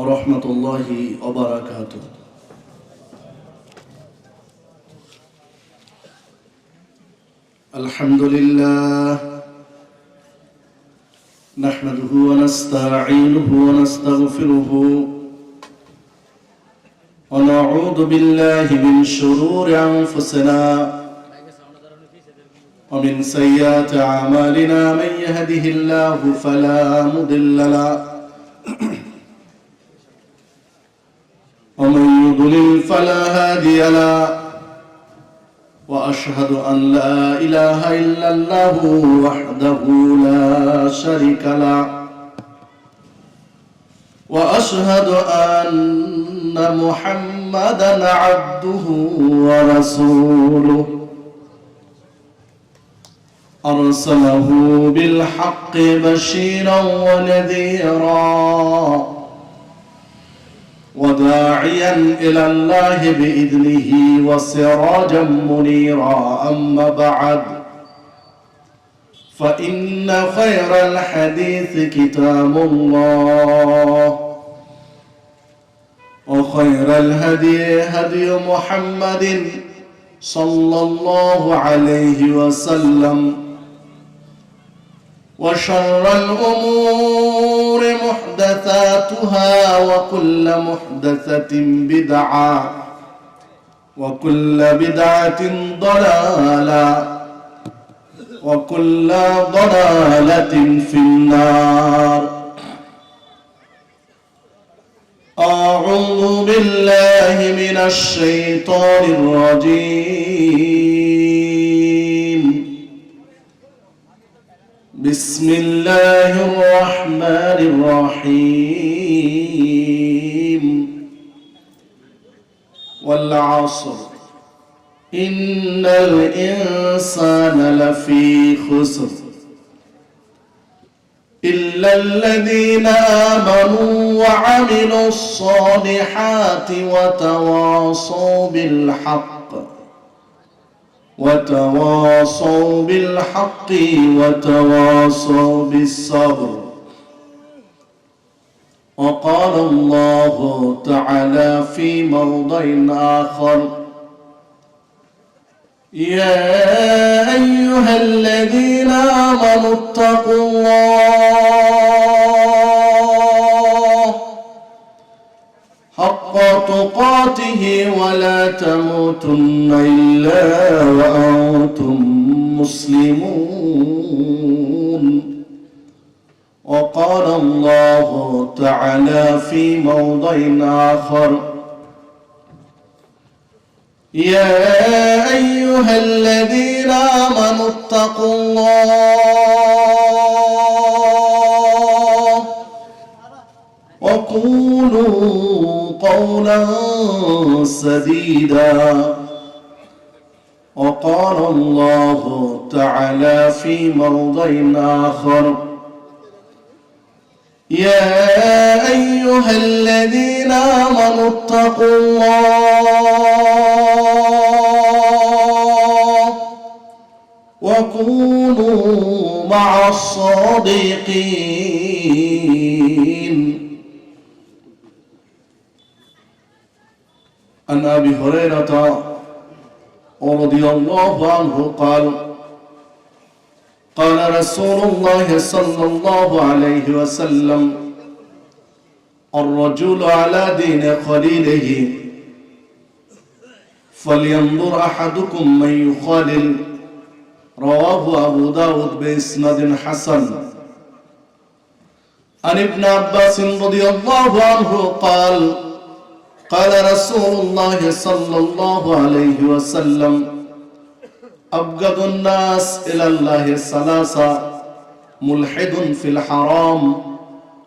ورحمة الله وبركاته. الحمد لله نحمده ونستعينه ونستغفره ونعوذ بالله من شرور أنفسنا ومن سيئات أعمالنا من يهده الله فلا مضل له ومن يضلل فلا هادي له وأشهد أن لا إله إلا الله وحده لا شريك له وأشهد أن محمدا عبده ورسوله أرسله بالحق بشيرا ونذيرا وداعيا إلى الله بإذنه وسراجا منيرا أما بعد فإن خير الحديث كتاب الله وخير الهدي هدي محمد صلى الله عليه وسلم وشر الأمور محدثاتها وكل محدثة بدعة وكل بدعة ضلالة وكل ضلالة في النار. أعوذ بالله من الشيطان الرجيم. بسم الله الرحمن الرحيم. والعصر إن الإنسان لفي خسر إلا الذين آمنوا وعملوا الصالحات وتواصوا بالحق وتواصوا بالصبر. وقال الله تعالى في موضع آخر: يا أيها الذين آمنوا اتقوا الله حق تقاته ولا تموتن إلا وأنتم مسلمون. وقال الله تعالى في موضع آخر: يا أيها الذين آمنوا اتقوا الله وقولوا قولا سديدا. وقال الله تعالى في موضع آخر: يا أيها الذين آمنوا اتقوا الله وكونوا مع الصادقين. عن أبي هريرة رضي الله عنه قال: قال رسول الله صلى الله عليه وسلم: الرجل على دين خليله فلينظر أحدكم من يخالل. رواه أبو داود بإسناد حسن. عن ابن عباس رضي الله عنه قال: قال رسول الله صلى الله عليه وسلم: أبغض الناس إلى الله ثلاثة: ملحد في الحرام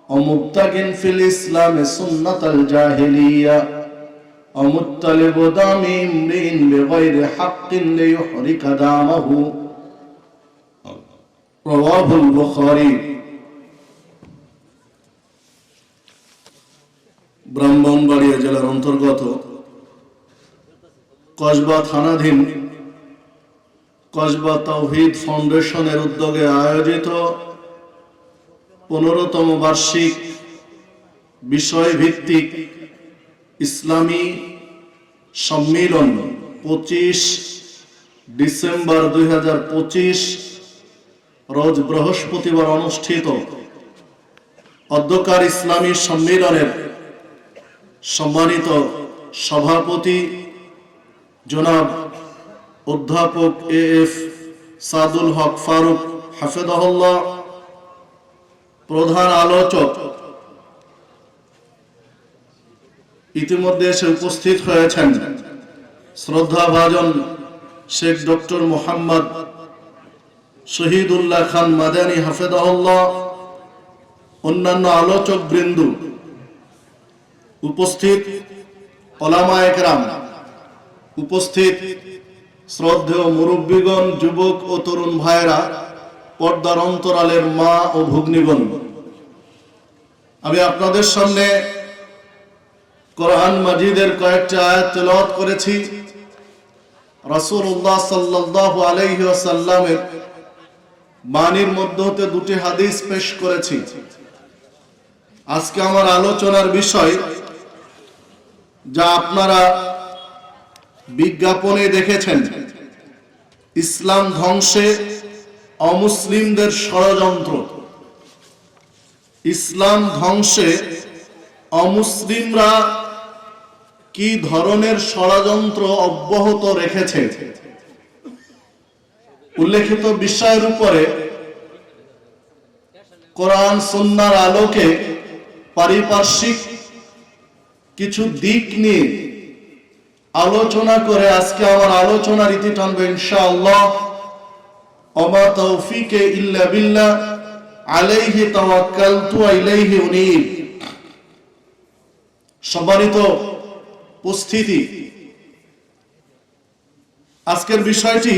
ومبتغ في الإسلام سنة الجاهلية ومطلب دم امرئ بغير حق ليحرق دمه. رواه البخاري. ব্রাহ্মণবাড়িয়া জেলার অন্তর্গত কসবা থানাধীন কসবা তাওহীদ ফাউন্ডেশনের উদ্যোগে আয়োজিত 15তম বার্ষিক বিষয়ভিত্তিক ইসলামী সম্মেলন 25 ডিসেম্বর 2025 রোজ বৃহস্পতিবার অনুষ্ঠিত অধ্যকার ইসলামী সম্মেলনের সম্মানিত সভাপতি জনাব অধ্যাপক এএফ সাদুল হক ফারুক হাফেজাহুল্লাহ, প্রধান আলোচক ইতিমধ্যে এসে উপস্থিত হয়েছেন শ্রদ্ধাভাজন শেখ ডক্টর মোহাম্মদ শহীদুল্লাহ খান মাদানী হাফেজাহুল্লাহ, অন্যান্য আলোচক বৃন্দ, উপস্থিত ওলামায়ে কেরাম, উপস্থিত শ্রদ্ধেয় মুরব্বীগণ, যুবক ও তরুণ ভাইরা, পর্দার অন্তরালের মা ও ভগ্নীগণ, আমি আপনাদের সামনে কোরআন মাজিদের কয়েকটি আয়াত তেলাওয়াত করেছি। রাসূলুল্লাহ সাল্লাল্লাহু আলাইহি ওয়াসাল্লামের বাণীর মধ্যে হতে দুটি হাদিস পেশ করেছি। আজকে আমার আলোচনার বিষয়, যা আপনারা বিজ্ঞাপনে দেখেছেন, ইসলাম ধ্বংসে অমুসলিমদের ষড়যন্ত্র। ইসলাম ধ্বংসে অমুসলিমরা কি ধরনের ষড়যন্ত্র অব্যাহত রেখেছে, উল্লেখিত বিষয়ের উপরে কোরআন সুন্নাহর আলোকে পারিপার্শ্বিক কিছু দিক নিয়ে আলোচনা করে আজকে আমার আলোচনার ইতি টানবে ইনশাআল্লাহ। ওমা তাওফীকে ইল্লা বিল্লাহ, আলাইহি তাওয়াক্কালতু ওয়া ইলাইহি উনীব। সম্মানিত উপস্থিতি, আজকের বিষয়টি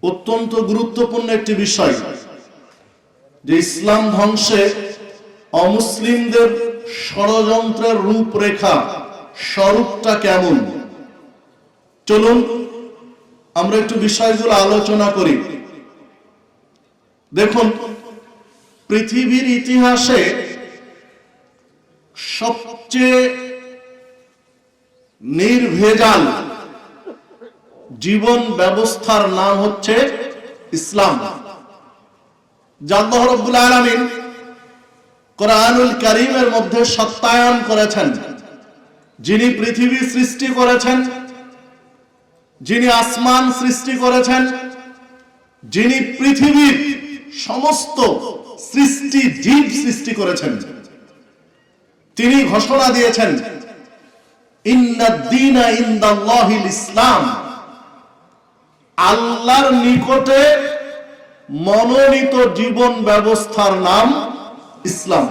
অত্যন্ত গুরুত্বপূর্ণ একটি বিষয়, যে ইসলাম ধ্বংসে অমুসলিমদের ষড়যন্ত্রের রূপরেখা, স্বরূপটা কেমন। চলুন আমরা একটু বিষয়গুলো আলোচনা করি। দেখুন, পৃথিবীর ইতিহাসে সবচেয়ে নির্ভেজাল জীবন ব্যবস্থার নাম হচ্ছে ইসলাম, যা আল্লাহ রাব্বুল আলামিন কোরআনুল কারীমের মধ্যে সত্যায়ন করেছেন। যিনি পৃথিবী সৃষ্টি করেছেন, যিনি আসমান সৃষ্টি করেছেন, যিনি পৃথিবীর সমস্ত সৃষ্টি জীব সৃষ্টি করেছেন, তিনি ঘোষণা দিয়েছেন, ইন্নাদ দীনা ইনদাল্লাহিল ইসলাম। আল্লাহর নিকটে মনোনীত জীবন ব্যবস্থার নাম ইসলাম।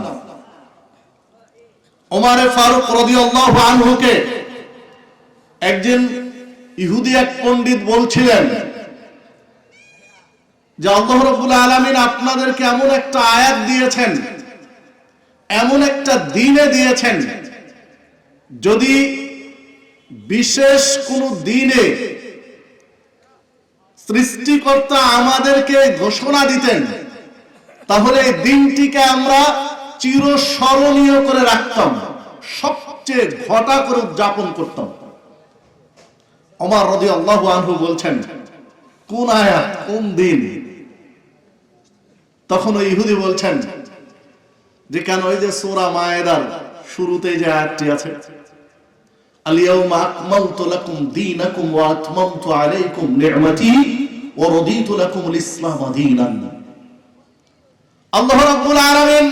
ওমরে ফারুক রাদিয়াল্লাহু আনহুকে একজন ইহুদি এক পণ্ডিত বলছিলেন যে আল্লাহ রাব্বুল আলামিন আপনাদেরকে এমন একটা আয়াত দিয়েছেন, এমন একটা দিনে দিয়েছেন, যদি বিশেষ কোনো দিনে সৃষ্টিকর্তা আমাদেরকে ঘোষণা দিতেন, তাহলে এই দিনটিকে আমরা চিরস্মরণীয় করে রাখতাম, সবচেয়ে ঘটা করে উদযাপন করতাম। ওমর রাদিয়াল্লাহু আনহু বলছেন, কোন আয়াত, কোন দিন? তখন ওই ইহুদি বলছেন যে, কেন, ওই যে সূরা মায়েদার শুরুতে যে আয়াতটি আছে, আল-ইয়াওমা আকমালতু লাকুম দীনাকুম ওয়া আতমামতু আলাইকুম নি'মাতি ওয়া রাদিতু লাকুমুল ইসলাম দীনান। আল্লাহ রাব্বুল আলামিন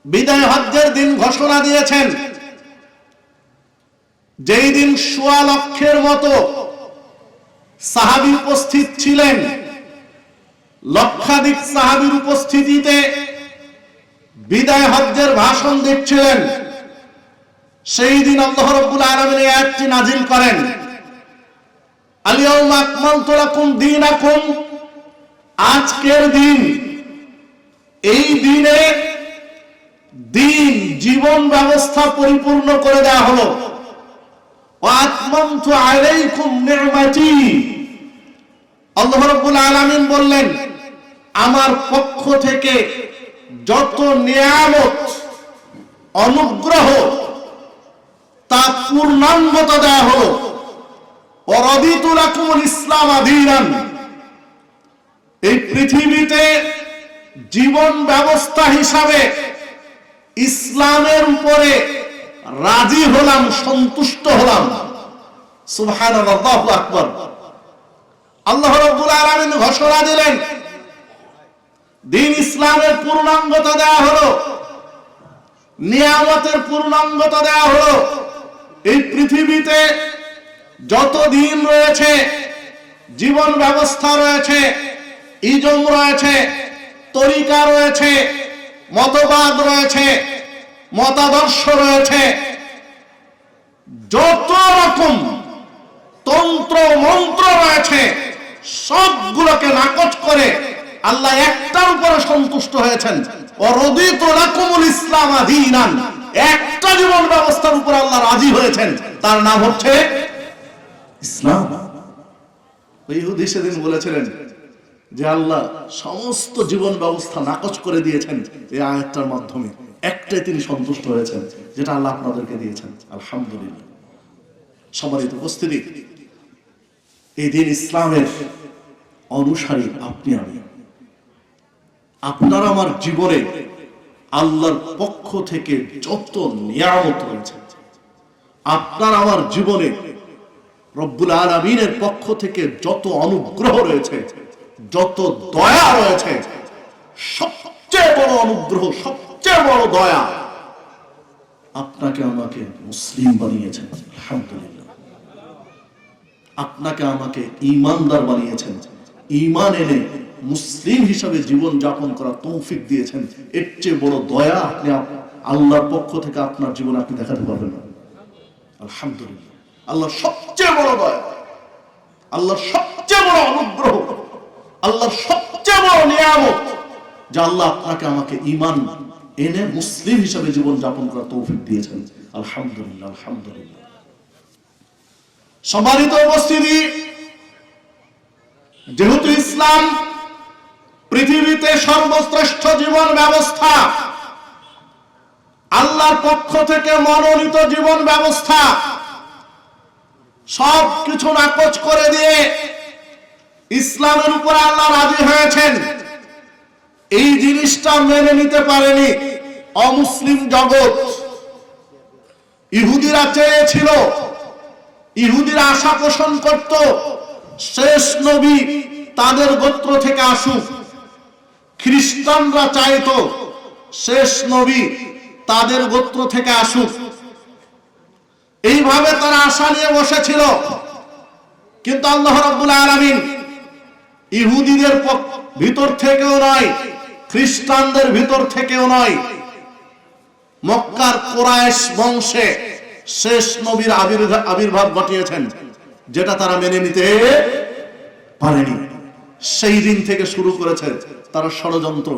বিদায় হজ্জের দিন ঘোষণা দিয়েছেন, যেই দিন ১৬ লক্ষের মতো সাহাবী উপস্থিত ছিলেন, লক্ষাধিক সাহাবীর উপস্থিতিতে বিদায় হজ্জের ভাষণ দিচ্ছিলেন, সেই দিন আল্লাহ রাব্বুল আলামিন এই আয়াতটি নাজিল করেন, আল-ইয়াওমা আকমালতু লাকুম দীনাকুম। আজকের দিন, এই দিনে দিন, জীবন ব্যবস্থা পরিপূর্ণ করে দেওয়া হলো। ওয়া আতমামতু আলাইকুম নি'মাতি। আল্লাহ রাব্বুল আলামিন বললেন, আমার পক্ষ থেকে যত নিয়ামত অনুগ্রহ, তা পূর্ণাঙ্গতা দেয়া হলো। ওয়ারাদিতু লাকুমুল ইসলাম দীনান, এই পৃথিবীতে জীবন ব্যবস্থা হিসাবে ইসলামের উপরে রাজি হলাম, সন্তুষ্ট হলাম। সুবহানাল্লাহ, আল্লাহু আকবার। আল্লাহ রাব্বুল আলামিন ঘোষণা দিলেন, দ্বীন ইসলামের পূর্ণাঙ্গতা দেয়া হলো, নিয়ামতের পূর্ণাঙ্গতা দেয়া হলো। এই পৃথিবীতে যত দিন রয়েছে, জীবন ব্যবস্থা রয়েছে, ইজম রয়েছে, তরিকা রয়েছে, মতবাদ রয়েছে, মতাদর্শ রয়েছে, যত রকম তন্ত্র মন্ত্র রয়েছে, সবগুলোকে নাকচ করে আল্লাহ একটার উপরে সন্তুষ্ট হয়েছেন। ওয়ারাদিতু লাকুমুল ইসলাম দীনান, একটা জীবন ব্যবস্থার উপর আল্লাহ রাজি হয়েছেন, তার নাম হচ্ছে ইসলাম। ইহুদি সেদিন বলেছিলেন যে আল্লাহ সমস্ত জীবন ব্যবস্থা নাকচ করে দিয়েছেন এই আয়াতটার মাধ্যমে, একটাই তিনি সন্তুষ্ট হয়েছেন, যেটা আল্লাহ আপনাদেরকে দিয়েছেন। আলহামদুলিল্লাহ। সম্মানিত উপস্থিতি, এই দিন ইসলামের অনুসারী আপনি আমি, আপনার আমার জীবনে আল্লাহর পক্ষ থেকে যত নিয়ামত রয়েছে, আপনার আমার জীবনে রব্বুল আলামিনের পক্ষ থেকে যত অনুগ্রহ রয়েছে, যত দয়া রয়েছে, সবচেয়ে বড় অনুগ্রহ, সবচেয়ে বড় দয়া আপনাকে আমাকে মুসলিম বানিয়েছেন। আলহামদুলিল্লাহ। আপনাকে আমাকে ঈমানদার বানিয়েছেন, ঈমান এনে মুসলিম হিসাবে জীবন যাপন করার তৌফিক দিয়েছেন। এর চেয়ে বড় দয়া আপনি আল্লাহর পক্ষ থেকে আপনার জীবনে আপনি দেখাতে পারবেন না। আলহামদুলিল্লাহ। আল্লাহর সবচেয়ে বড় দয়া, আল্লাহর সবচেয়ে বড় অনুগ্রহ, আল্লাহর সবচেয়ে বড় নিয়ামত, যা আল্লাহ আপনাকে আমাকে ঈমান এনে মুসলিম হিসাবে জীবন যাপন করার তৌফিক দিয়েছেন। আলহামদুলিল্লাহ, আলহামদুলিল্লাহ। সম্মানিত উপস্থিতি, যেহেতু ইসলাম পৃথিবীতে সর্বশ্রেষ্ঠ জীবন ব্যবস্থা, আল্লাহর পক্ষ থেকে মনোনীত জীবন ব্যবস্থা, সবকিছু নাকচ করে দিয়ে ইসলামের উপর আল্লাহ রাজি হয়েছেন। এই জিনিসটা মেনে নিতে পারেনি অমুসলিম জগৎ। ইহুদিরা চেয়েছিল, ইহুদিরা আশা পোষণ করত শেষ নবী তাদের গোত্র থেকে আসুক। খ্রিস্টানরা চাইতো শেষ নবী তাদের গোত্র থেকে আসুক। এইভাবে তারা আশা নিয়ে বসেছিল। কিন্তু আল্লাহ রাব্বুল আলামিন ইহুদিদের ভিতর থেকেও নয়, খ্রিস্টানদের ভিতর থেকেও নয়, মক্কার কুরাইশ বংশে শেষ নবীর আবির্ভাব ঘটিয়েছেন, যেটা তারা মেনে নিতে পারেনি। সেই দিন থেকে শুরু করেছে তারা ষড়যন্ত্র।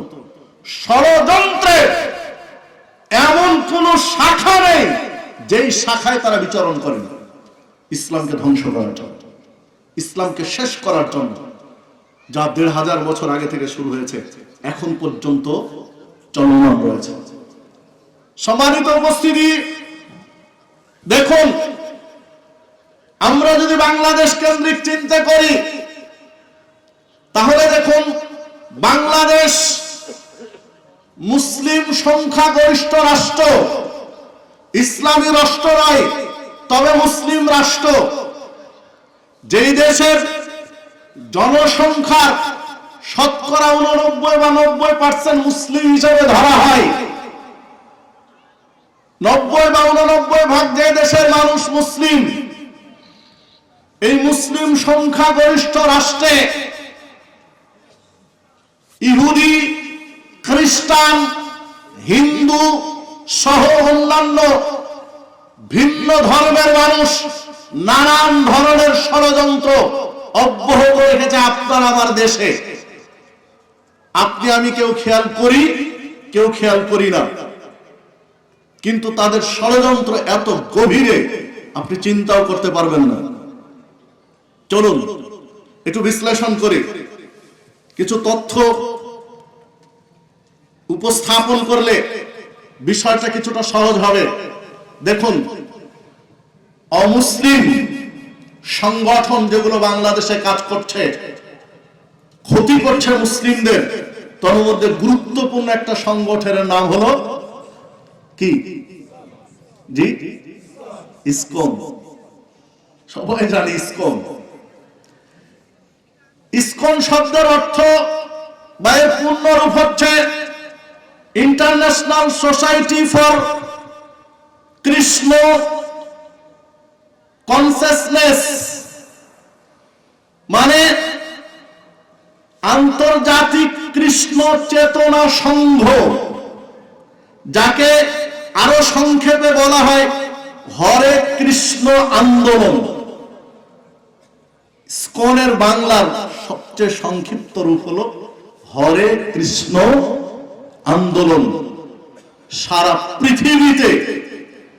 ষড়যন্ত্রে এমন কোন শাখা নেই যেই শাখায় তারা বিচরণ করেন ইসলামকে ধ্বংস করার জন্য, ইসলামকে শেষ করার জন্য, যা ১৫০০ বছর আগে থেকে শুরু হয়েছে, এখন পর্যন্ত চলমান রয়েছে। সম্মানিত উপস্থিতি, দেখুন, আমরা যদি বাংলাদেশ কেন্দ্রিক চিন্তা করি, তাহলে দেখুন, বাংলাদেশ মুসলিম সংখ্যাগরিষ্ঠ রাষ্ট্র, ইসলামী রাষ্ট্র নয়, তবে মুসলিম রাষ্ট্র। যেই দেশের জনসংখ্যার শতকরা 89 বা 90% মুসলিম হিসেবে ধরা হয়, 90 বা 89 ভাগ যে দেশের মানুষ মুসলিম, এই মুসলিম সংখ্যাগরিষ্ঠ রাষ্ট্রে ইহুদি, খ্রিস্টান, হিন্দু সহ অন্যান্য ভিন্ন ধর্মের মানুষ নানান ধরনের ষড়যন্ত্র অব্যাহত রেখেছে আপনার আমার দেশে। আপনি আমি কেউ খেয়াল করি, কেউ খেয়াল করি না, কিন্তু তাদের ষড়যন্ত্র এত গভীরে আপনি চিন্তাও করতে পারবেন না। চলুন একটু বিশ্লেষণ করি, কিছু তথ্য উপস্থাপন করলে বিষয়টা কিছুটা সহজ হবে। দেখুন, অমুসলিম সংগঠন যেগুলো বাংলাদেশে কাজ করছে, ক্ষতি করছে মুসলিমদের, তার মধ্যে গুরুত্বপূর্ণ একটা সংগঠনের নাম হলো কি? জি, ইসকন। সবাই জানে ইসকন। ইসকন শব্দের অর্থ বা এর পূর্ণ রূপ হচ্ছে international society for Krishna consciousness, মানে আন্তর্জাতিক কৃষ্ণ চেতনা সংঘ, যাকে আরো সংক্ষেপে বলা হয় হরে কৃষ্ণ আন্দোলন। ইসকনের বাংলার সবচেয়ে সংক্ষিপ্ত রূপ হলো হরে কৃষ্ণ আন্দোলন। সারা পৃথিবীতে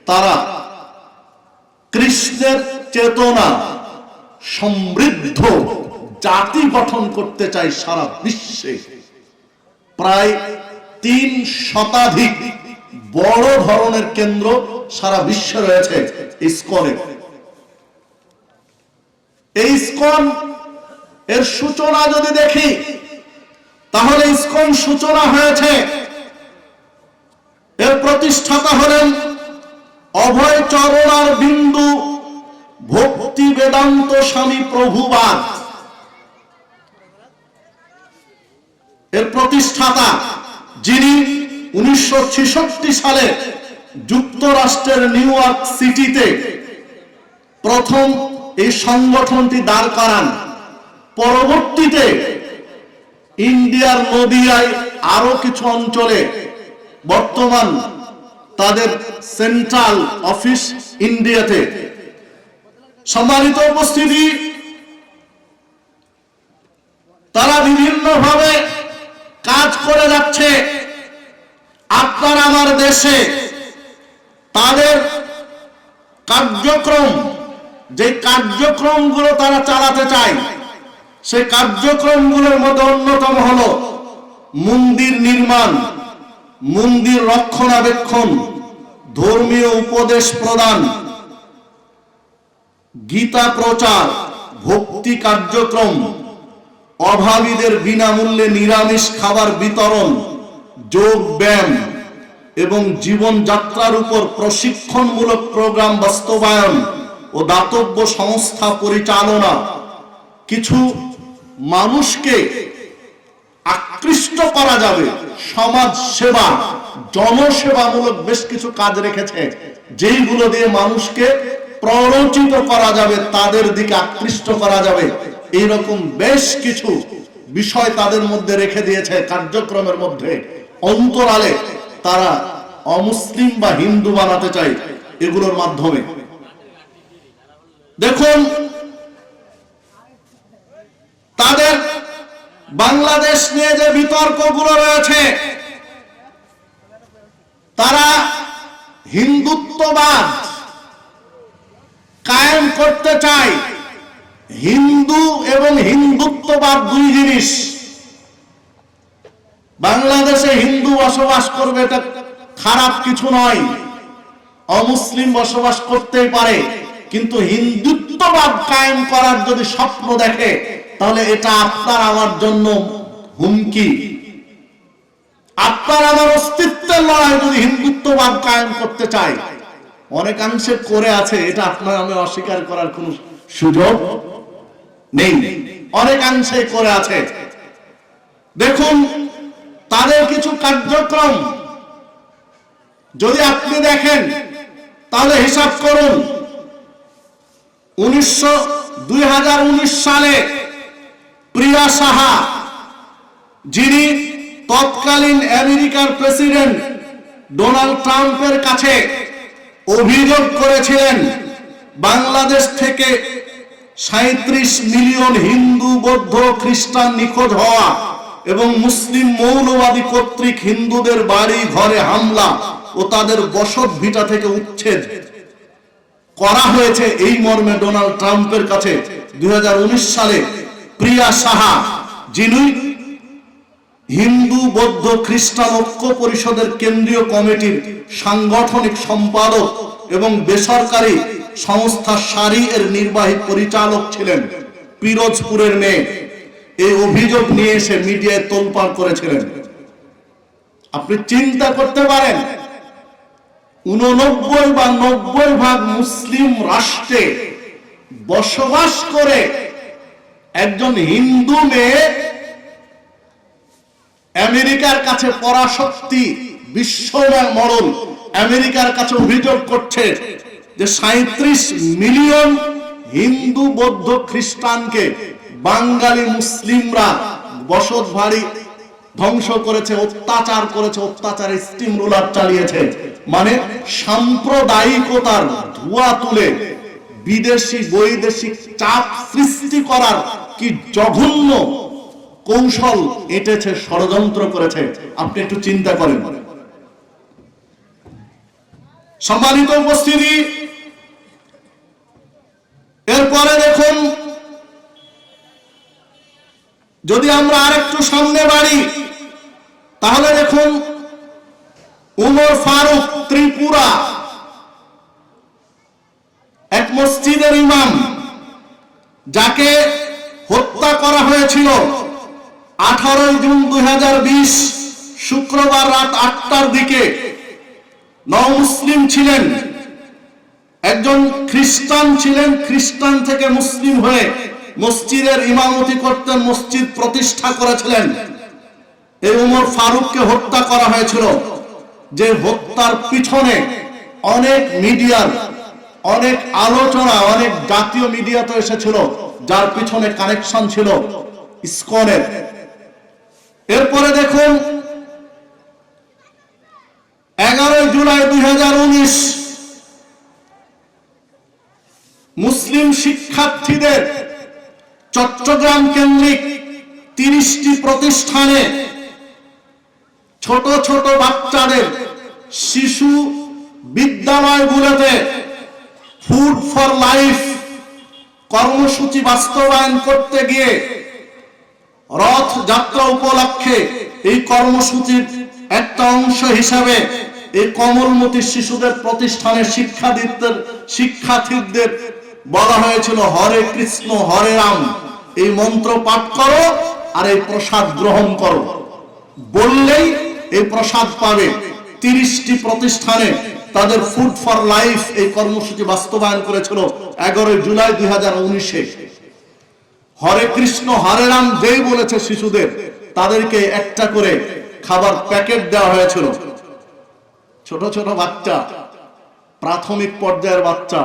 তারা কৃষ্ণের চেতনা সমৃদ্ধ জাতি গঠন করতে চায়। সারা বিশ্বে প্রায় 3 শতাধিক বড় ধরনের কেন্দ্র সারা বিশ্বে রয়েছে ইসকনের। এই ইসকন এর সূচনা যদি দেখি, তাহলে ইসকন সূচনা হয়েছে, এর প্রতিষ্ঠাতা হলেন অভয় চরণার বিন্দু ভক্তি বেদান্ত স্বামী প্রভুপাদ। এর প্রতিষ্ঠাতা, যিনি 1966 সালে যুক্তরাষ্ট্রের নিউ ইয়র্ক সিটিতে প্রথম এই সংগঠনটি দাঁড় করান। পরবর্তীতে ইন্ডিয়ার নদিয়ায় আরো কিছু অঞ্চলে বর্তমান তাদের সেন্ট্রাল অফিস ইন্ডিয়াতে। সম্মানিত উপস্থিতি, তারা বিভিন্নভাবে কাজ করে যাচ্ছে আপনার আমার দেশে। তাদের কার্যক্রম, যে কার্যক্রমগুলো তারা চালাতে চায়, সেই কার্যক্রমগুলোর মধ্যে অন্যতম হলো মন্দির নির্মাণ, মন্দির রক্ষণাবেক্ষণ, ধর্মীয় উপদেশ প্রদান, গীতা প্রচার, ভক্তি কার্যক্রম, অভাবীদের বিনামূল্যে নিরামিষ খাবার বিতরণ, যোগ ব্যায়াম এবং জীবনযাত্রার উপর প্রশিক্ষণমূলক প্রোগ্রাম বাস্তবায়ন ও দাতব্য সংস্থা পরিচালনা। কিছু মানুষকে আকৃষ্ট করা যাবে, সমাজ সেবা, জনসেবামূলক বেশ কিছু কাজ রেখেছে, যেইগুলো দিয়ে মানুষকে প্ররোচিত করা যাবে, তাদের দিকে আকৃষ্ট করা যাবে। এইরকম বেশ কিছু বিষয় তাদের মধ্যে রেখে দিয়েছে কার্যক্রমের মধ্যে। অন্তরালে তারা অমুসলিম বা হিন্দু বানাতে চায় এগুলোর মাধ্যমে। দেখুন, তাদের বাংলাদেশ নিয়ে যে বিতর্কগুলো রয়েছে, তারা হিন্দুত্ববাদ কায়েম করতে চায়। হিন্দু এবং হিন্দুত্ববাদ দুই জিনিস। বাংলাদেশে হিন্দু বসবাস করবে, এটা খারাপ কিছু নয়, অমুসলিম বসবাস করতেই পারে, কিন্তু হিন্দুত্ববাদ কায়েম করার যদি স্বপ্ন দেখে, তাহলে এটা আপনার আমার জন্য হুমকি। আপনার আমার অস্তিত্বের লড়াই যদি হিন্দুত্ববাদ কায়েম করতে চায়, অনেকাংশে করে আছে, এটা আপনার আমি অস্বীকার করার কোন সুযোগ নেই, অনেকাংশে করে আছে। দেখুন, তাদের কিছু কার্যক্রম যদি আপনি দেখেন, তাহলে হিসাব করুন। 2019 সালে প্রিয়া সাহা, যিনি তৎকালীন আমেরিকার প্রেসিডেন্ট ডোনাল্ড ট্রাম্পের কাছে অভিযোগ করেছিলেন বাংলাদেশ থেকে 37 মিলিয়ন হিন্দু, বৌদ্ধ, খ্রিস্টান নিখোঁজ হওয়া এবং মুসলিম মৌলবাদী কর্তৃক হিন্দুদের বাড়ি ঘরে হামলা ও তাদের বসত ভিটা থেকে উচ্ছেদ করা হয়েছে। এই মর্মে ডোনাল্ড ট্রাম্পের কাছে 2019 সালে প্রিয়া সাহা, যিনি হিন্দু বৌদ্ধ খ্রিস্টান ঐক্য পরিষদের কেন্দ্রীয় কমিটির সাংগঠনিক সম্পাদক এবং বেসরকারি সংস্থা সারি এর নির্বাহী পরিচালক ছিলেন পিরোজপুরের মেয়ে। এই অভিযোগ নিয়ে এসে মিডিয়ায় তোলপাড় করেছিলেন। আপনি চিন্তা করতে পারেন 89 বা 90% মুসলিম রাষ্ট্রে বসবাস করে একজন হিন্দু মেয়ে আমেরিকার কাছে পরাশক্তি, বিশ্ব মডেল আমেরিকার কাছে অভিযোগ করছে যে 37 মিলিয়ন হিন্দু বৌদ্ধ খ্রিস্টানকে বাঙালি মুসলিমরা বসত বাড়ি ধ্বংস করেছে, অত্যাচার করেছে, অত্যাচারের স্টিম রোলার চালিয়েছে। মানে সাম্প্রদায়িকতার ধোঁয়া তুলে বিদেশি বৈদেশিক চাপ সৃষ্টি করার কি জঘন্য কৌশল এঁটেছে, ষড়যন্ত্র করেছে। আপনি একটু চিন্তা করেন। সম্মানিত উপস্থিতি, এরপরে দেখুন, যদি আমরা আরেকটু সামনে বাড়ি তাহলে দেখুন উমর ফারুক ত্রিপুরা, এক মসজিদের ইমাম, যাকে হত্যা করা হয়েছিল 18 জুন 2020 শুক্রবার রাত 8টার দিকে। নও-মুসলিম ছিলেন, একজন খ্রিস্টান ছিলেন, খ্রিস্টান থেকে মুসলিম হয়ে মসজিদের ইমামতি করতেন, মসজিদ প্রতিষ্ঠা করেছিলেন। এই উমর ফারুককে হত্যা করা হয়েছিল। যে হত্যার পিছনে অনেক মিডিয়ার অনেক আলোচনা, অনেক জাতীয় মিডিয়া তো এসেছিল, যার পিছনে কানেকশন ছিল ইসকনের। এরপরে দেখুন 11 জুলাই 2019 মুসলিম শিক্ষার্থীদের চট্টগ্রাম কেন্দ্রিক 30টি প্রতিষ্ঠানে ছোট ছোট বাচ্চাদের শিশু বিদ্যালয়গুলোতে ফুড ফর লাইফ কর্মসূচি বাস্তবায়ন করতে গিয়ে রথ যাত্রা উপলক্ষে এই কর্মসূচির একটা অংশ হিসাবে এই কমলমতি শিশুদের প্রতিষ্ঠানের শিক্ষার্থীদের বলা হয়েছিল হরে কৃষ্ণ হরে রাম, এই মন্ত্র পাঠ করো আর এই প্রসাদ গ্রহণ করো, বললেই এই প্রসাদ পাবে। 30টি প্রতিষ্ঠানে তাদের ফুড ফর লাইফ এই কর্মসূচি বাস্তবায়ন করেছিল 11 জুলাই 2019-এ। হরে কৃষ্ণ হরে রাম যেই বলেছে শিশুদের, তাদেরকে একটা করে খাবার প্যাকেট দেওয়া হয়েছিল। ছোট ছোট বাচ্চা, প্রাথমিক পর্যায়ের বাচ্চা,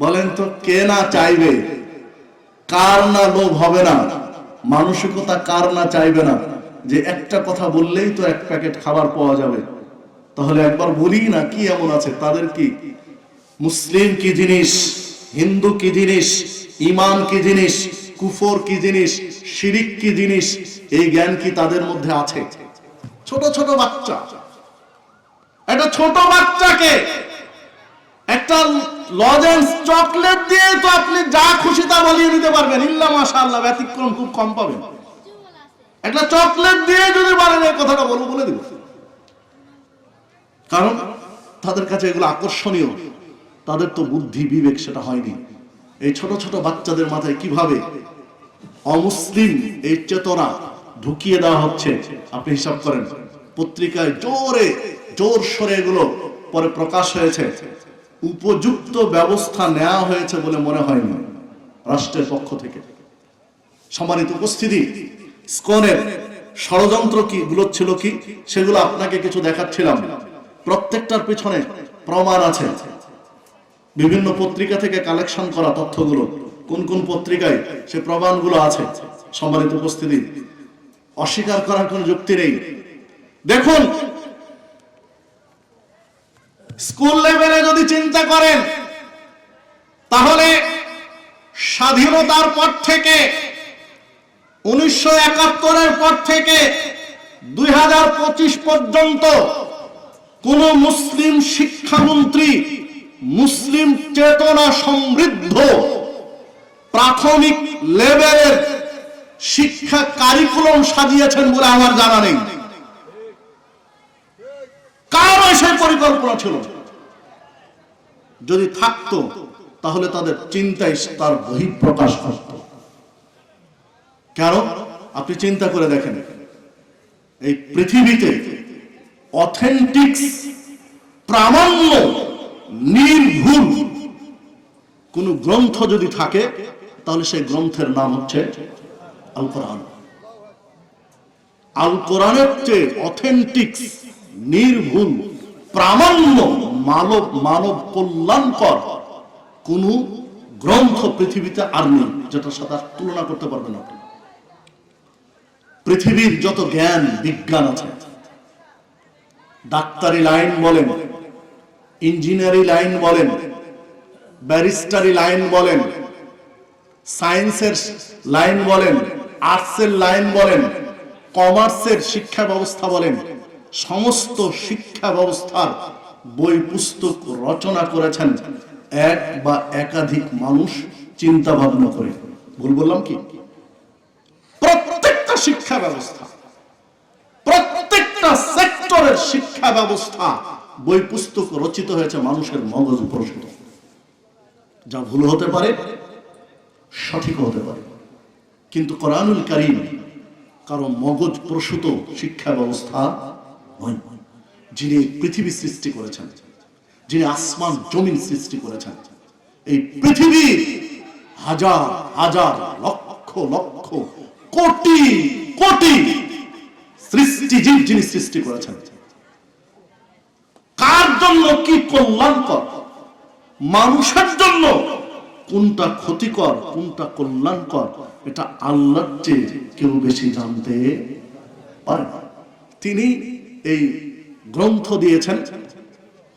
বলেন তো কে না চাইবে, কার না লোভ হবে না, মানসিকতা কার না চাইবে না যে একটা কথা বললেই তো এক প্যাকেট খাবার পাওয়া যাবে। তাহলে একবার বলি না কি এমন আছে তাদের, কি মুসলিম কি জিনিস, হিন্দু কি জিনিস, ঈমান কি জিনিস, কুফর কি জিনিস, শিরিক কি জিনিস, এই জ্ঞান কি তাদের মধ্যে আছে? ছোট ছোট বাচ্চা, একটা ছোট বাচ্চাকে একটা লজেন্স চকলেট দিয়ে তো আপনি যা খুশি তা বলিয়ে দিতে পারবেন, ইল্লা মাশাআল্লাহ, ব্যতিক্রম খুব কম পাবেন। একটা চকলেট দিয়ে যদি বলেন এই কথাটা বলবো, বলে দিব, কারণ তাদের কাছে এগুলো আকর্ষণীয়। তাদের তো বুদ্ধি বিবেক সেটা হয়নি। এই ছোট ছোট বাচ্চাদের মাথায় কিভাবে অমুসলিম এই চেতনা ঢুকিয়ে দেওয়া হচ্ছে আপনি হিসাব করেন। পত্রিকায় জোর সরে এগুলো পরে প্রকাশ হয়েছে। উপযুক্ত ব্যবস্থা নেওয়া হয়েছে বলে মনে হয়নি রাষ্ট্রের পক্ষ থেকে। সম্মানিত উপস্থিতি, ইসকনের ষড়যন্ত্র কি গুলো ছিল কি সেগুলো আপনাকে কিছু দেখাচ্ছিলাম। প্রত্যেকটার পিছনে প্রমাণ আছে, বিভিন্ন পত্রিকা থেকে কালেকশন করা তথ্যগুলো, কোন কোন পত্রিকায় সে প্রমাণগুলো আছে। সম্মানিত উপস্থিতি, অস্বীকার করার কোনো যুক্তি নেই। দেখুন, স্কুল লেভেলে যদি চিন্তা করেন তাহলে স্বাধীনতার পর থেকে 1971-এর পর থেকে 2025 পর্যন্ত কোন মুসলিম শিক্ষামন্ত্রী মুসলিম চেতনা সমৃদ্ধ প্রাথমিক লেভেলের শিক্ষা কারিকুলাম সাজিয়েছেন বলে আমার জানা নেই। কারো সেই পরিকল্পনা ছিল? যদি থাকতো তাহলে তাদের চিন্তায় তার বহিঃপ্রকাশ ঘটত। কারণ আপনি চিন্তা করে দেখেন, এই পৃথিবীতে অথেন্টিক, প্রামাণ্য, নির্ভুল কোন গ্রন্থ যদি থাকে তাহলে সেই গ্রন্থের নাম হচ্ছে আল কোরআন। আল কোরআনের চেয়ে অথেন্টিক, নির্ভুল, প্রামাণ্য, মানব কল্যাণকর কোন গ্রন্থ পৃথিবীতে আর নেই, যেটার সাথে তুলনা করতে পারবেন না। পৃথিবীর যত জ্ঞান বিজ্ঞান আছে, ডাক্তারি লাইন বলেন, ইঞ্জিনিয়ারিং লাইন বলেন, ব্যারিস্টারি লাইন বলেন, সায়েন্সের লাইন বলেন, আর্টসের লাইন বলেন, কমার্সের শিক্ষা ব্যবস্থা বলেন, সমস্ত শিক্ষা ব্যবস্থার বই পুস্তক রচনা করেছেন এক বা একাধিক মানুষ চিন্তা ভাবনা করে। ভুল বললাম কি? প্রত্যেকটা শিক্ষা ব্যবস্থা, প্রত্যেকটা সেক্টরের শিক্ষা ব্যবস্থা, বই পুস্তক রচিত হয়েছে মানুষের মগজ প্রসূত। যা ভুল হতে পারে, সঠিক হতে পারে, কিন্তু কোরআনুল কারীম কারণ মগজ প্রসূত শিক্ষা ব্যবস্থা নয়। যিনি পৃথিবী সৃষ্টি করেছেন, যিনি আসমান জমিন সৃষ্টি করেছেন, এই পৃথিবীর হাজার হাজার লক্ষ লক্ষ কোটি কোটি সৃষ্টিজীব যিনি সৃষ্টি করেছেন, কার জন্য কি কল্যাণকর, মানুষের জন্য কোনটা ক্ষতিকর কোনটা কল্যাণকর, এটা আল্লাহর চেয়ে কেউ বেশি জানতে পারে না। তিনি এই গ্রন্থ দিয়েছেন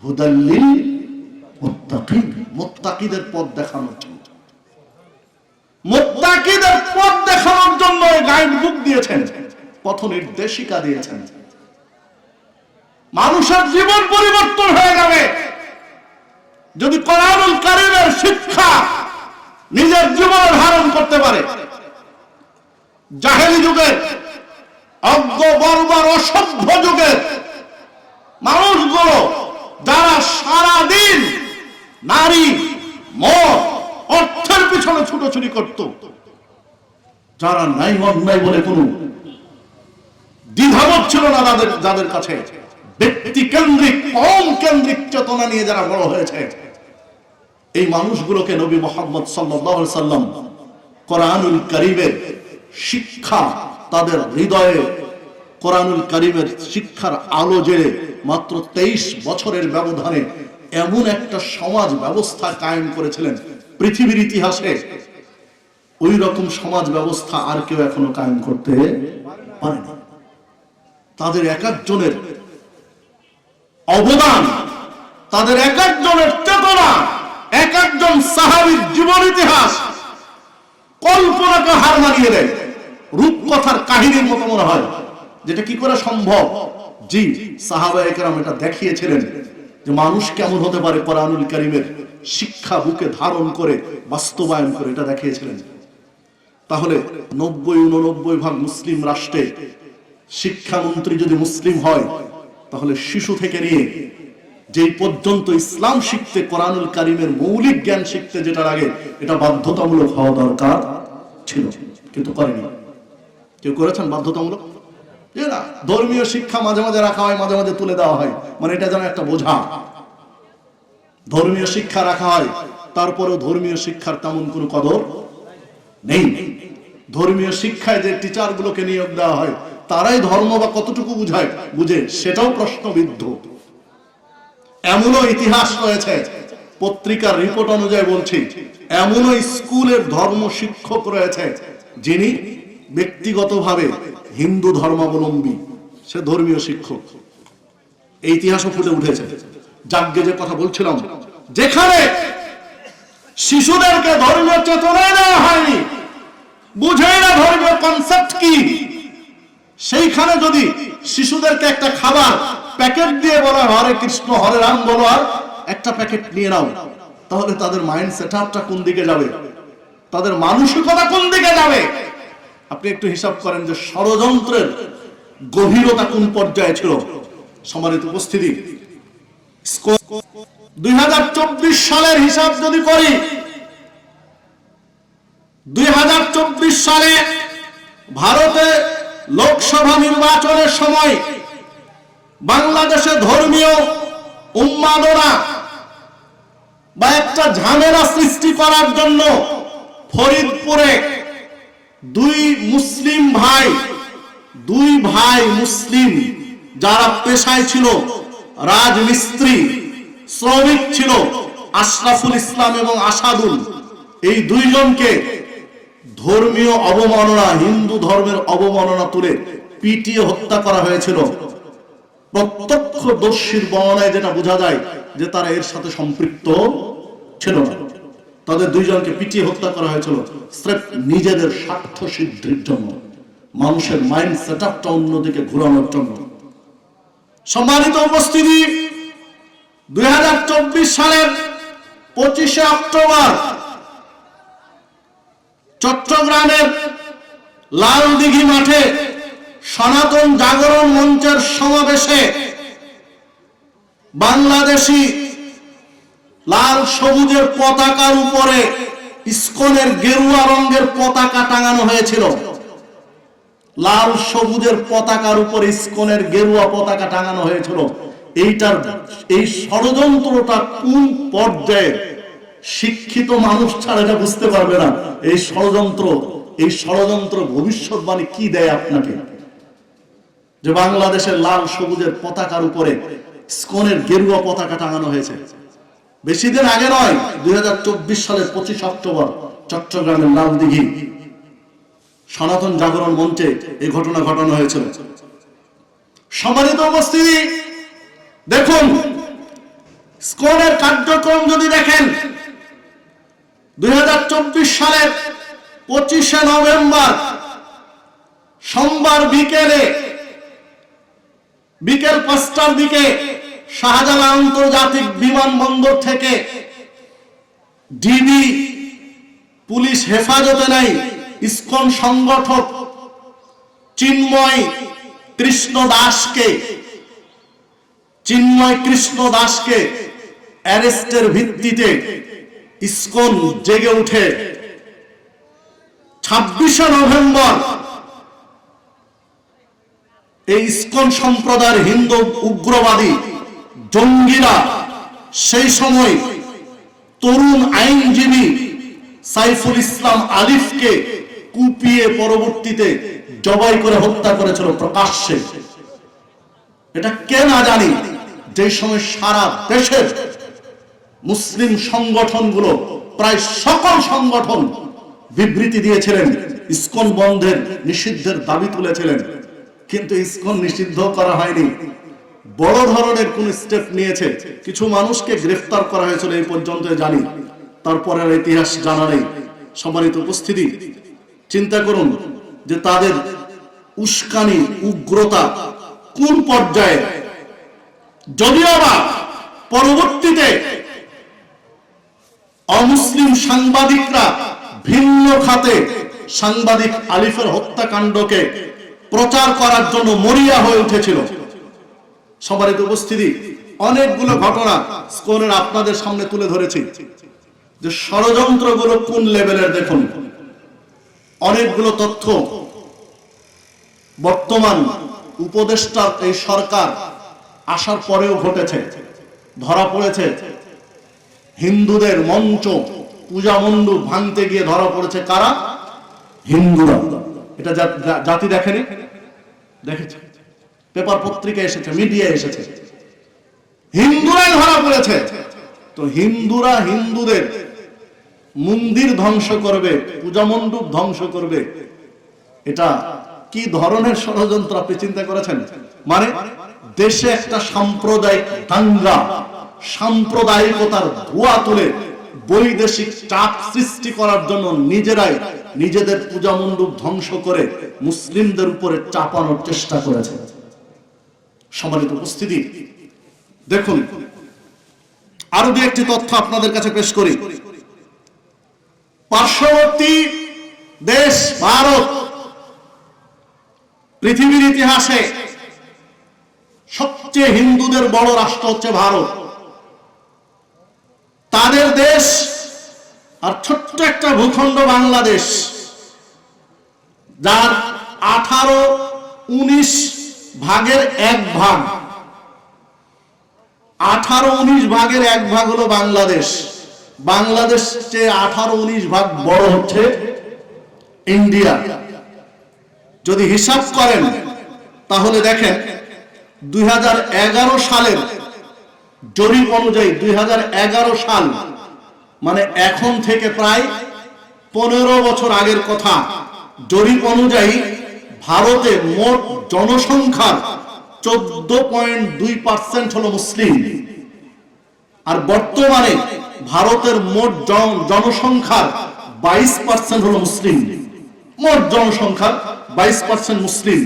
হুদাল্লিল মুত্তাকিন, মুত্তাকিদের পথ দেখানোর জন্য। মুত্তাকিদের পথ দেখানোর জন্য গাইড বুক দিয়েছেন, পথ নির্দেশিকা দিয়েছেন। মানুষের জীবন পরিবর্তন হয়ে যাবে যদি কোরআনুল কারীমের শিক্ষা নিজের জীবনে ধারণ করতে পারে। জাহেলি যুগের, অজ্ঞ বর্বর অসভ্য যুগের মানুষগুলো যারা সারাদিন নারী, মদ, অর্থের পিছনে ছুটোছুটি করত, যারা নাই অন্যায় বলে কোনো দ্বিধাবোধ ছিল না যাদের কাছে, ব্যক্তি কেন্দ্রিক, কম কেন্দ্রিক চেতনা নিয়ে যারা বড় হয়েছে, এই মানুষগুলোকে নবী মুহাম্মদ সাল্লাল্লাহু আলাইহি সাল্লাম কোরআনুল কারীমের শিক্ষা তাদের হৃদয়ে, কোরআনুল কারীমের শিক্ষার আলো জেলে মাত্র 23 বছরের ব্যবধানে এমন একটা সমাজ ব্যবস্থা কায়েম করেছিলেন, পৃথিবীর ইতিহাসে ওই রকম সমাজ ব্যবস্থা আর কেউ এখনো কায়েম করতে পারেনি। তাদের এক একজনের অবদান, তাদের এক একজনের চেতনা, এক একজন সাহাবীর জীবন ইতিহাস কল্পনাকে হার মানিয়ে দেয়। রূপকথার কাহিনীর মতো মনে হয়, যেটা কি করে সম্ভব? জি, সাহাবায়ে কেরাম এটা দেখিয়েছিলেন যে মানুষ কেমন হতে পারে কোরআনুল কারীমের শিক্ষা বুকে ধারণ করে, বাস্তবায়ন করে, এটা দেখিয়েছিলেন। তাহলে 90-89 মুসলিম রাষ্ট্রে শিক্ষামন্ত্রী যদি মুসলিম হয়, তাহলে শিশু থেকে নিয়ে যেই পর্যন্ত ইসলাম শিখতে, কোরআনুল কারীমের মৌলিক জ্ঞান শিখতে যেটা লাগে, এটা বাধ্যতামূলক হওয়া দরকার ছিল, কিন্তু করেনি। কেউ করেছেন বাধ্যতামূলক? না, ধর্মীয় শিক্ষা মাঝে মাঝে রাখা হয়, মাঝে মাঝে তুলে দেওয়া হয়, মানে এটা যেন একটা বোঝা। ধর্মীয় শিক্ষা রাখা হয়, তারপরেও ধর্মীয় শিক্ষার তেমন কোনো কদর নেই। ধর্মীয় শিক্ষায় যে টিচার গুলোকে নিয়োগ দেওয়া হয়, তারাই ধর্ম বা কতটুকু বুঝে সেটাও প্রশ্নবিদ্ধ। এমনও ইতিহাস রয়েছে, পত্রিকার রিপোর্ট অনুযায়ী বলছি, এমনও স্কুলের ধর্ম শিক্ষক রয়েছে যিনি ব্যক্তিগতভাবে হিন্দু ধর্মাবলম্বী, সে ধর্মীয় শিক্ষক। এই ইতিহাসও ফুটে উঠেছে। যাজ্ঞে যে কথা বলছিলাম, যেখানে শিশুদেরকে ধর্মীয় চেতনা দেওয়া হয়নি, বুঝেই না ধর্মীয় কনসেপ্ট কি, সেইখানে যদি শিশুদেরকে একটা খাবার প্যাকেট দিয়ে বলা হরে কৃষ্ণ হরে রাম বলো, আর একটা প্যাকেট নিয়ে নাও, তাহলে তাদের মাইন্ড সেটআপটা কোন দিকে যাবে, তাদের মানসিকতা কোন দিকে যাবে? আপনি একটু হিসাব করেন যে ষড়যন্ত্রের গভীরতা কোন পর্যায়ে ছিল। সম্মানিত উপস্থিতি, 2024 সালের হিসাব যদি করি, 2024 সালে ভারতে লোকসভা নির্বাচনের সময় বাংলাদেশে ধর্মীয় উন্মাদনা বা একটা ঝামেলা সৃষ্টি করার জন্য ফরিদপুরে দুই ভাই মুসলিম যারা পেশায় ছিল রাজমিস্ত্রি, শ্রমিক ছিল, আশরাফুল ইসলাম এবং আসাদুল, এই দুইজনকে ধর্মীয় অবমাননা, হিন্দু ধর্মের অবমাননা তুলে পিটিয়ে হত্যা করা হয়েছিল। প্রত্যক্ষদর্শীর বর্ণনায় যেটা বোঝা যায় যে তারা এর সাথে সম্পৃক্ত ছিল না। তাদের দুইজনকে পিটিয়ে হত্যা করা হয়েছিল স্রেফ নিজেদের স্বার্থ সিদ্ধির জন্য, মানুষের মাইন্ড সেটআপটা অন্যদিকে ঘোরানোর জন্য। সম্মানিত উপস্থিতি, 2024 সালের 25শে অক্টোবর চট্টগ্রামের লালদিঘি মাঠে সনাতন জাগরণ মঞ্চের সমাবেশে বাংলাদেশি লাল সবুজের পতাকার উপরে ইসকনের গেরুয়া রঙের পতাকা টাঙানো হয়েছিল। লাল সবুজের পতাকার উপরে ইসকনের গেরুয়া পতাকা টাঙানো হয়েছিল। এই ষড়যন্ত্রটা কোন পর্যায়ে, শিক্ষিত মানুষ ছাড়া এটা বুঝতে পারবে না। এই ষড়যন্ত্র ভবিষ্যৎবাণী কি দেয় আপনাকে, যে বাংলাদেশের লাল সবুজের পতাকার উপরে ইসকনের গেরুয়া পতাকা টাঙানো হয়েছে। বেশি দিন আগে নয়, 2024 সালের 25 অক্টোবর চট্টগ্রামের লালদিঘি সনাতন জাগরণ মঞ্চে এই ঘটনা ঘটানো হয়েছিল। সম্মানিত উপস্থিতি, দেখুন ইসকনের কার্যক্রম যদি দেখেন, 2024 সালের 25শে নভেম্বর সোমবার বিকেল 5টার দিকে শাহজালাল আন্তর্জাতিক বিমানবন্দর থেকে ডিবি পুলিশ হেফাজতে নেয় ইসকন সংগঠক চিন্ময় কৃষ্ণ দাসকে অ্যারেস্টের ভিত্তিতে ইসকন জেগে উঠে 26শে নভেম্বর এই ইসকন সম্প্রদায়ের হিন্দু উগ্রবাদী জঙ্গিরা সেই সময় তরুণ আইনজীবী সাইফুল ইসলাম আলিফকে কুপিয়ে পরবর্তীতে জবাই করে হত্যা করেছিল প্রকাশ্যে। এটা কে না জানি, যে সময় সারা দেশের মুসলিম সংগঠনগুলো, প্রায় সকল সংগঠন বিবৃতি দিয়েছিলেন, ইসকন বন্ধের নিষিদ্ধের দাবি তুলেছিলেন, কিন্তু ইসকন নিষিদ্ধ করা হয়নি। বড় ধরনের কোন স্টেপ নিয়েছে, কিছু মানুষকে গ্রেফতার করা হয়েছিল এই পর্যন্ত জানি, তারপরের ইতিহাস জানা নেই। সম্মানিত উপস্থিতি, চিন্তা করুন যে তাদের উস্কানি, উগ্রতা কোন পর্যায়ে। যদিও বা পরবর্তীতে অমুসলিম সাংবাদিকরা ভিন্ন খাতে সাংবাদিক আলিফের হত্যাকাণ্ডকে প্রচার করার জন্য মরিয়া হয়ে উঠেছিল। সম্মানিত উপস্থিতি, অনেকগুলো ঘটনা স্কোনের আপনাদের সামনে তুলে ধরেছি যে ষড়যন্ত্রগুলো কোন লেভেলের। দেখুন, অনেকগুলো তথ্য বর্তমান উপদেষ্টা এই সরকার আসার পরেও ঘটেছে, ধরা পড়েছে। হিন্দুদের মঞ্চ, পূজা মণ্ডপ ভাঙতে গিয়ে ধরা পড়েছে কারা? হিন্দুরা। এটা জাতি দেখেনি, দেখেছে, পেপার পত্রিকা এসেছে, মিডিয়া এসেছে, হিন্দুরাই ধরা পড়েছে। তো হিন্দুরা হিন্দুদের মন্দির ধ্বংস করবে, পূজা মণ্ডপ ধ্বংস করবে, এটা কি ধরনের ষড়যন্ত্র আপনি চিন্তা করেছেন? মানে দেশে একটা সাম্প্রদায়িক দাঙ্গা, সাম্প্রদায়িকতার ধোঁয়া তুলে বৈদেশিক চাপ সৃষ্টি করার জন্য নিজেরাই নিজেদের পূজা মণ্ডপ ধ্বংস করে মুসলিমদের উপরে চাপানোর চেষ্টা করেছে। সম্মানিত উপস্থিতি, দেখুন আরো দু একটি তথ্য আপনাদের কাছে পেশ করি। পার্শ্ববর্তী দেশ ভারত পৃথিবীর ইতিহাসে সবচেয়ে হিন্দুদের বড় রাষ্ট্র হচ্ছে ভারত। তাদের দেশ আর ছোট্ট একটা ভূখণ্ড বাংলাদেশ, যার 18-19 ভাগের এক ভাগ, 18-19 ভাগের এক ভাগ হলো বাংলাদেশ। বাংলাদেশ চেয়ে 18-19 ভাগ বড় হচ্ছে ইন্ডিয়া। যদি হিসাব করেন তাহলে দেখেন 2011 সালের জরিপ অনুযায়ী, 2011 সাল মানে এখন থেকে প্রায় 15 বছর আগের কথা, জরিপ অনুযায়ী ভারতে মোট জনসংখ্যার 14.2% হলো মুসলিম। আর বর্তমানে ভারতের মোট জনসংখ্যার 22% হলো মুসলিম। মোট জনসংখ্যার 22% মুসলিম।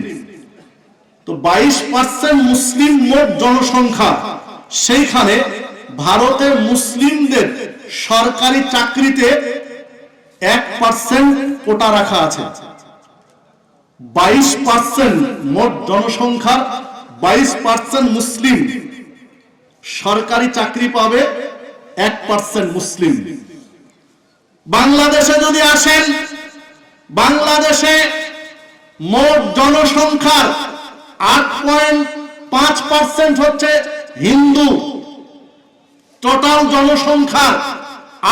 তো 22% মুসলিম মোট জনসংখ্যা, সেইখানে ভারতের মুসলিমদের সরকারি চাকরিতে 1% কোটা রাখা আছে। 22% মোট জনসংখ্যার 22% মুসলিম, সরকারি চাকরি পাবে 1% মুসলিম। বাংলাদেশে যদি আসেন, বাংলাদেশে মোট জনসংখ্যার 8.5% হচ্ছে হিন্দু। টোটাল জনসংখ্যার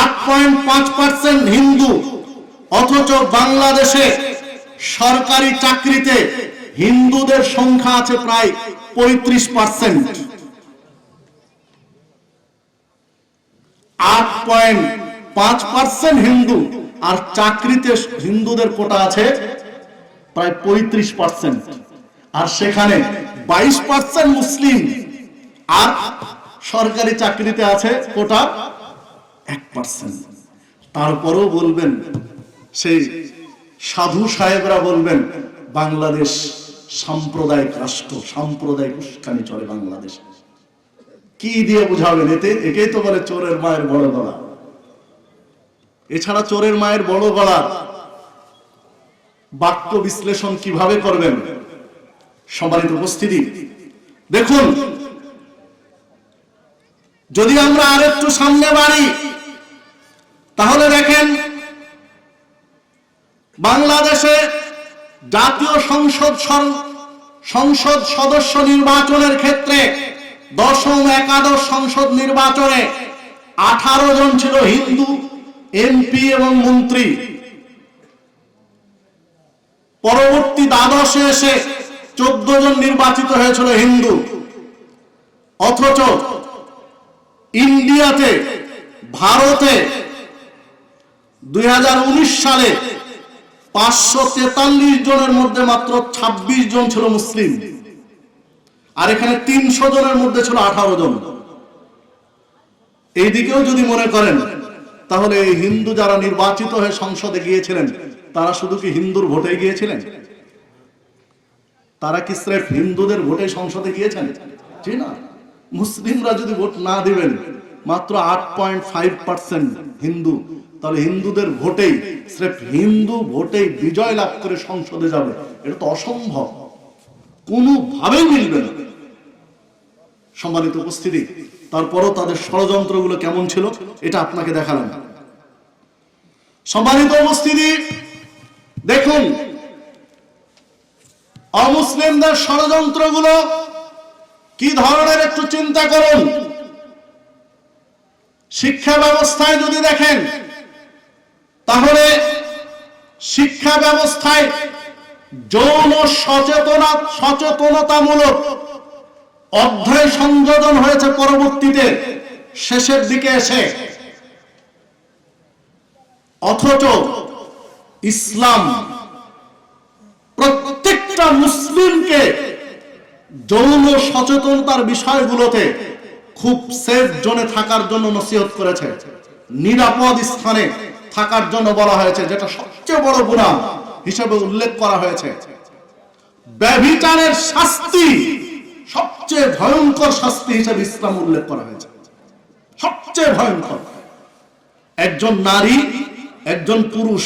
8.5% হিন্দু, অথচ বাংলাদেশে সরকারি চাকরিতে হিন্দুদের সংখ্যা আছে প্রায় 35%। 8.5% হিন্দু, আর চাকরিতে হিন্দুদের কোটা আছে প্রায় 35%। আর সেখানে 22% মুসলিম, আর সরকারি চাকরিতে আছে কোটা 1%। তারপরেও বলবেন, সেই সাধু সাহেবরা বলবেন বাংলাদেশ সাম্প্রদায়িক রাষ্ট্র, সাম্প্রদায়িক উস্কানি চলে বাংলাদেশ। কি দিয়ে বুঝাবেন? একেই তো বলে চোরের মায়ের বড় গলা। এছাড়া চোরের মায়ের বড় গলা বাক্য বিশ্লেষণ কিভাবে করবেন? সম্মানিত উপস্থিতি, দেখুন, যদি আমরা আরেকটু সামনে বাড়ি তাহলে দেখেন বাংলাদেশে জাতীয় সংসদ সদস্য নির্বাচনের ক্ষেত্রে দশম একাদশ সংসদ নির্বাচনে 18 জন ছিল হিন্দু এমপি এবং মন্ত্রী। পরবর্তী দ্বাদশে এসে 14 জন নির্বাচিত হয়েছিল হিন্দু। অথচ ইন্ডিয়াতে, ভারতে 2019 সালে 543 জনের মধ্যে মাত্র 26 জন ছিল মুসলিম, আর এখানে 300 জনের মধ্যে ছিল 18 জন। এইদিকেও যদি মনে করেন তাহলে এই হিন্দু যারা নির্বাচিত হয়ে সংসদে গিয়েছিলেন, তারা শুধু কি হিন্দুর ভোটে গিয়েছিলেন? তারা কি স্রেফ হিন্দুদের ভোটে সংসদে গিয়েছেন? জি না। মুসলিমরা যদি ভোট না দিবেন, মাত্র 8.5% হিন্দু, তাহলে হিন্দুদের ভোটেই, স্রেফ হিন্দু ভোটেই বিজয় লাভ করে সংসদে যাবে, এটা তো অসম্ভব, কোনোভাবেই মিলবে না। সম্মানিত উপস্থিতি, তারপরও তাদের ষড়যন্ত্রগুলো কেমন ছিল এটা আপনাকে দেখালাম। সম্মানিত উপস্থিতি, দেখুন অমুসলিমদের ষড়যন্ত্রগুলো কি ধরনের একটু চিন্তা করুন। শিক্ষা ব্যবস্থায় যদি দেখেন, তাহলে শিক্ষা ব্যবস্থায় যৌন সচেতনতামূলক অধ্যায় সংযোজন হয়েছে পরবর্তীতে শেষের দিকে এসে। অথচ ইসলাম প্রত্যেকটা মুসলিমকে যৌন সচেতনতার বিষয়গুলোতে খুব সেফ জোনে থাকার জন্য নসিহত করেছে, নিরাপদ স্থানে থাকার জন্য বলা হয়েছে, যেটা সবচেয়ে বড় গুনাহ হিসেবে উল্লেখ করা হয়েছে। ব্যভিচারের শাস্তি সবচেয়ে ভয়ঙ্কর শাস্তি হিসেবে ইসলাম উল্লেখ করা হয়েছে, সবচেয়ে ভয়ঙ্কর। একজন নারী, একজন পুরুষ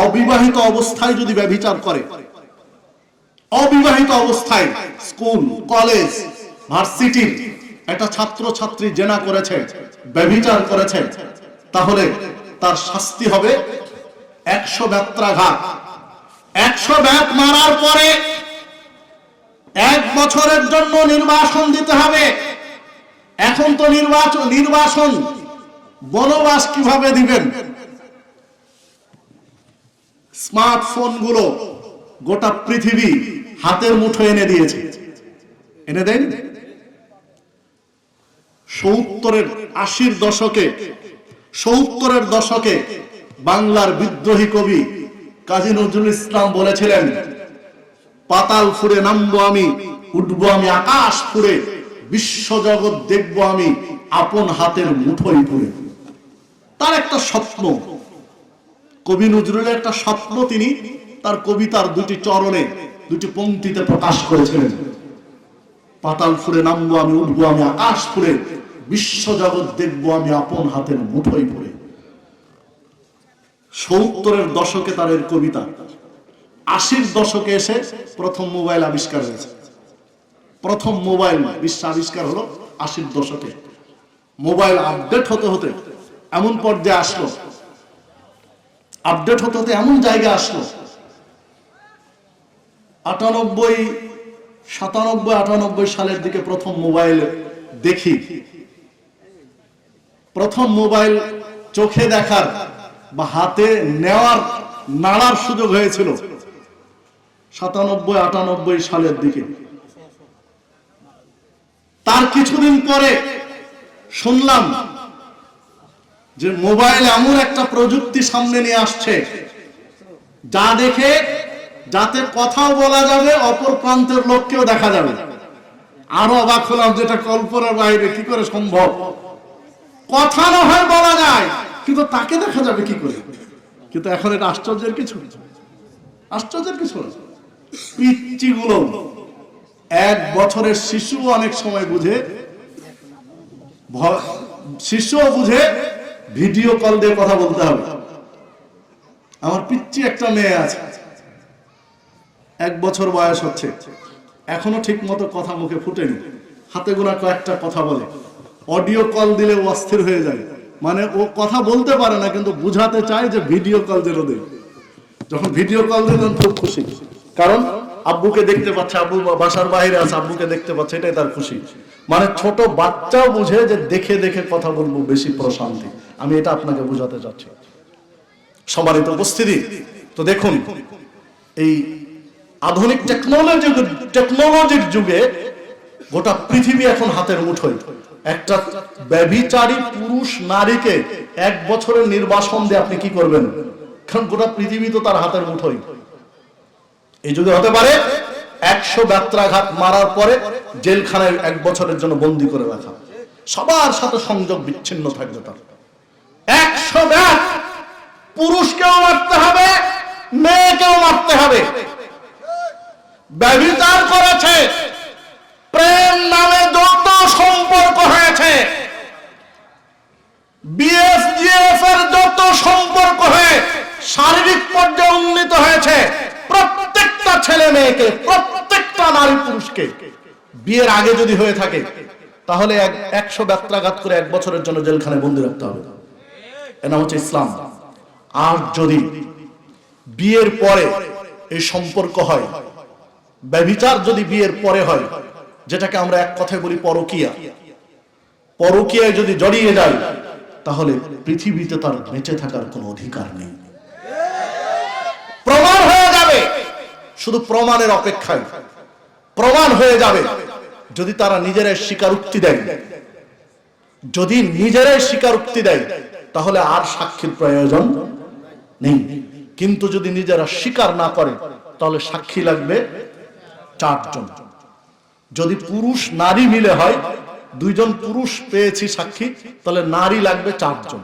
অবিবাহিত অবস্থায় যদি ব্যভিচার করে, অবিবাহিত অবস্থায় স্কুল, কলেজ, ভার্সিটির একটা ছাত্র ছাত্রী জেনা করেছে, ব্যভিচার করেছে, তাহলে তার শাস্তি হবে 100 ব্যত্রাঘাত। 100 ব্যাত মারার পরে 1 বছরের জন্য নির্বাসন দিতে হবে। এখন তো নির্বাসন বনবাস কিভাবে দিবেন? স্মার্টফোন গুলো গোটা পৃথিবী হাতের মুঠোয় এনে দিয়েছে, এনে দেন। 70-80 দশকে বাংলার বিদ্রোহী কবি কাজী নজরুল ইসলাম বলেছিলেন, পাতাল ফুঁড়ে নামবো আমি, উঠবো আমি আকাশ ফুঁড়ে, বিশ্বজগৎ দেখবো আমি আপন হাতের মুঠোয় পুরে। তার একটা স্বপ্ন, কবি নজরুলের একটা স্বপ্ন তিনি তার কবিতার 2টি চরণে 2টি পংক্তিতে প্রকাশ করেছিলেন। পাতাল ফুঁড়ে নামবো আমি, উঠবো আমি আকাশ ফুঁড়ে, বিশ্বজগৎ দেখবো আমি আপন হাতের মুঠোয় পুরে। 70-এর দশকে তার এর কবিতা। 80-র দশকে এসে প্রথম মোবাইল আবিষ্কার হয়েছে। প্রথম মোবাইল বিশ্ব আবিষ্কার হলো 80-র দশকে। মোবাইল আপডেট হতে হতে এমন পর্যায়ে আসলো, আপডেট হতে হতে এমন জায়গায় আসলো, 97 সালের দিকে প্রথম মোবাইল দেখি। প্রথম মোবাইল চোখে দেখার বা হাতে নেওয়ার, নাড়ার সুযোগ হয়েছিল 97-98 সালের দিকে। তার কিছুদিন পরে শুনলাম যে মোবাইল এমন একটা প্রযুক্তি সামনে নিয়ে আসছে যা দেখে যাতে কথাও বলা যাবে, অপর প্রান্তের লোককেও দেখা যাবে। আরো অবাক হলাম, যেটা কল্পনার বাইরে, কি করে সম্ভব? কথা না হয় বলা যায়, কিন্তু তাকে দেখা যাবে কি করে? কিন্তু এখন এটা আশ্চর্যের কিছু, আশ্চর্যের কিছু। পিচ্চিগুলো 1 বছরের শিশু অনেক সময় বুঝে, শিশুও বুঝে ভিডিও কল দিয়ে কথা বলতে হবে। আমার পিচ্চি একটা মেয়ে আছে, 1 বছর বয়স হচ্ছে, এখনো ঠিক মতো কথা মুখে ফুটেনি, হাতে গোনা কয়েকটা কথা বলে। অডিও কল দিলে ও অস্থির হয়ে যায়, মানে ও কথা বলতে পারে না কিন্তু বুঝাতে চায় যে ভিডিও কল যেন দেয়। যখন ভিডিও কল দেয় তখন খুব খুশি, কারণ আব্বুকে দেখতে পাচ্ছে, আব্বু বাসার বাইরে আছে, আব্বুকে দেখতে পাচ্ছে, এটাই তার খুশি। মানে ছোট বাচ্চাও বুঝে যে দেখে দেখে কথা বলবো বেশি প্রশান্তি। আমি এটা আপনাকে বোঝাতে চাচ্ছি। সম্মানিত উপস্থিতি, তো দেখুন, এই আধুনিক টেকনোলজির যুগে গোটা পৃথিবী এখন হাতের মুঠোয়। একটা ব্যভিচারী পুরুষ নারীকে 1 বছরের নির্বাসন দিয়ে আপনি কি করবেন? কারণ গোটা পৃথিবী তো তার হাতের মুঠোয়। এই যুগে হতে পারে 100 ব্যত্রাঘাত মারার পরে জেলখানায় 1 বছরের জন্য বন্দী করে রাখা, সবার সাথে সংযোগ বিচ্ছিন্ন থাকবে তার। 100 ব্যাত পুরুষকেও মারতে হবে, মেয়েকেও মারতে হবে। ব্যভিচার করেছে, প্রেম নামে যত সম্পর্ক হয়েছে, বিএফজিএফ এর যত সম্পর্ক হয়ে শারীরিক পর্যায়ে উন্নীত হয়েছে, প্রত্যেকটা ছেলে মেয়েকে, প্রত্যেকটা নারী পুরুষকে বিয়ের আগে যদি হয়ে থাকে তাহলে 100 ব্যত্রাঘাত করে 1 বছরের জন্য জেলখানায় বন্দী রাখতে হবে। এর নাম হচ্ছে ইসলাম। আর যদি বিয়ের পরে এই সম্পর্ক হয়, ব্যভিচার যদি বিয়ের পরে হয়, যেটাকে আমরা এক কথায় বলি পরকীয়া, পরকীয়ায় যদি জড়িয়ে যায় তাহলে পৃথিবীতে তার বেঁচে থাকার কোনো অধিকার নেই। প্রমাণ হয়ে যাবে, শুধু প্রমাণের অপেক্ষায় প্রমাণ হয়ে যাবে। যদি তারা নিজেরাই স্বীকারোক্তি দেয়, যদি নিজেরাই স্বীকারোক্তি দেয় তাহলে আর সাক্ষীর প্রয়োজন নেই। কিন্তু যদি নিজেরা স্বীকার না করে তাহলে সাক্ষী লাগবে 4 জন। যদি পুরুষ নারী মিলে হয়, 2 জন পুরুষ পেয়েছি সাক্ষী, তাহলে নারী লাগবে 4 জন।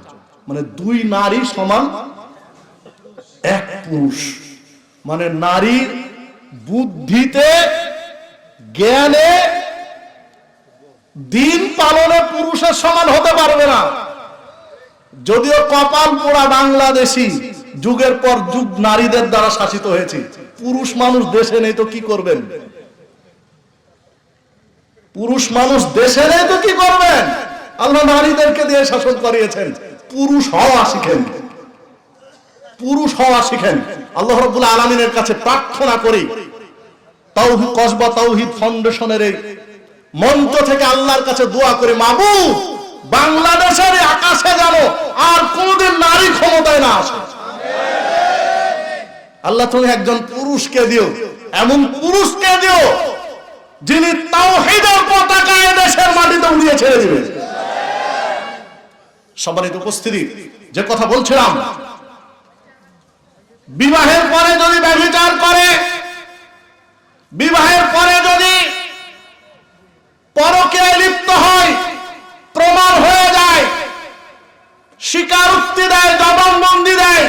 মানে 2 নারী সমান 1 পুরুষ। মানে নারীর বুদ্ধিতে, জ্ঞানে, দিন পালনে পুরুষের সমান হতে পারবে না। যদিও কপাল পোড়া বাংলাদেশী যুগের পর যুগ নারীদের দ্বারা শাসিত হয়েছে, পুরুষ মানুষ দেশে নেই তো কি করবেন? পুরুষ মানুষ দেশে নেই তো কি করবেন? আল্লাহ নারীদেরকে দিয়ে শাসন করিয়েছেন। পুরুষ হওয়া শিখেন, পুরুষ হওয়া শিখেন। আল্লাহ রাব্বুল আলামিনের কাছে প্রার্থনা করি, তাওহীদ কসবা তাওহীদ ফাউন্ডেশনের এই মঞ্চ থেকে আল্লাহর কাছে দোয়া করি, মাবুদ বাংলাদেশের আকাশে যেন আর কোনদিন নারী ক্ষমতায় না আসে। আল্লাহ তুমি একজন পুরুষকে দিও, এমন পুরুষকে দিও যিনি তাওহীদের পতাকা দেশের মাটিতে উড়িয়ে ছেড়ে দিবে। সম্মানিত উপস্থিতি, যে কথা বলছিলাম, বিবাহের পরে যদি ব্যভিচার করে, বিবাহের পরে যদি পরকীয়ায় লিপ্ত হয়, প্রমাণ হয়ে যায়, স্বীকারোক্তি দেয়, জবানবন্দি দেয়,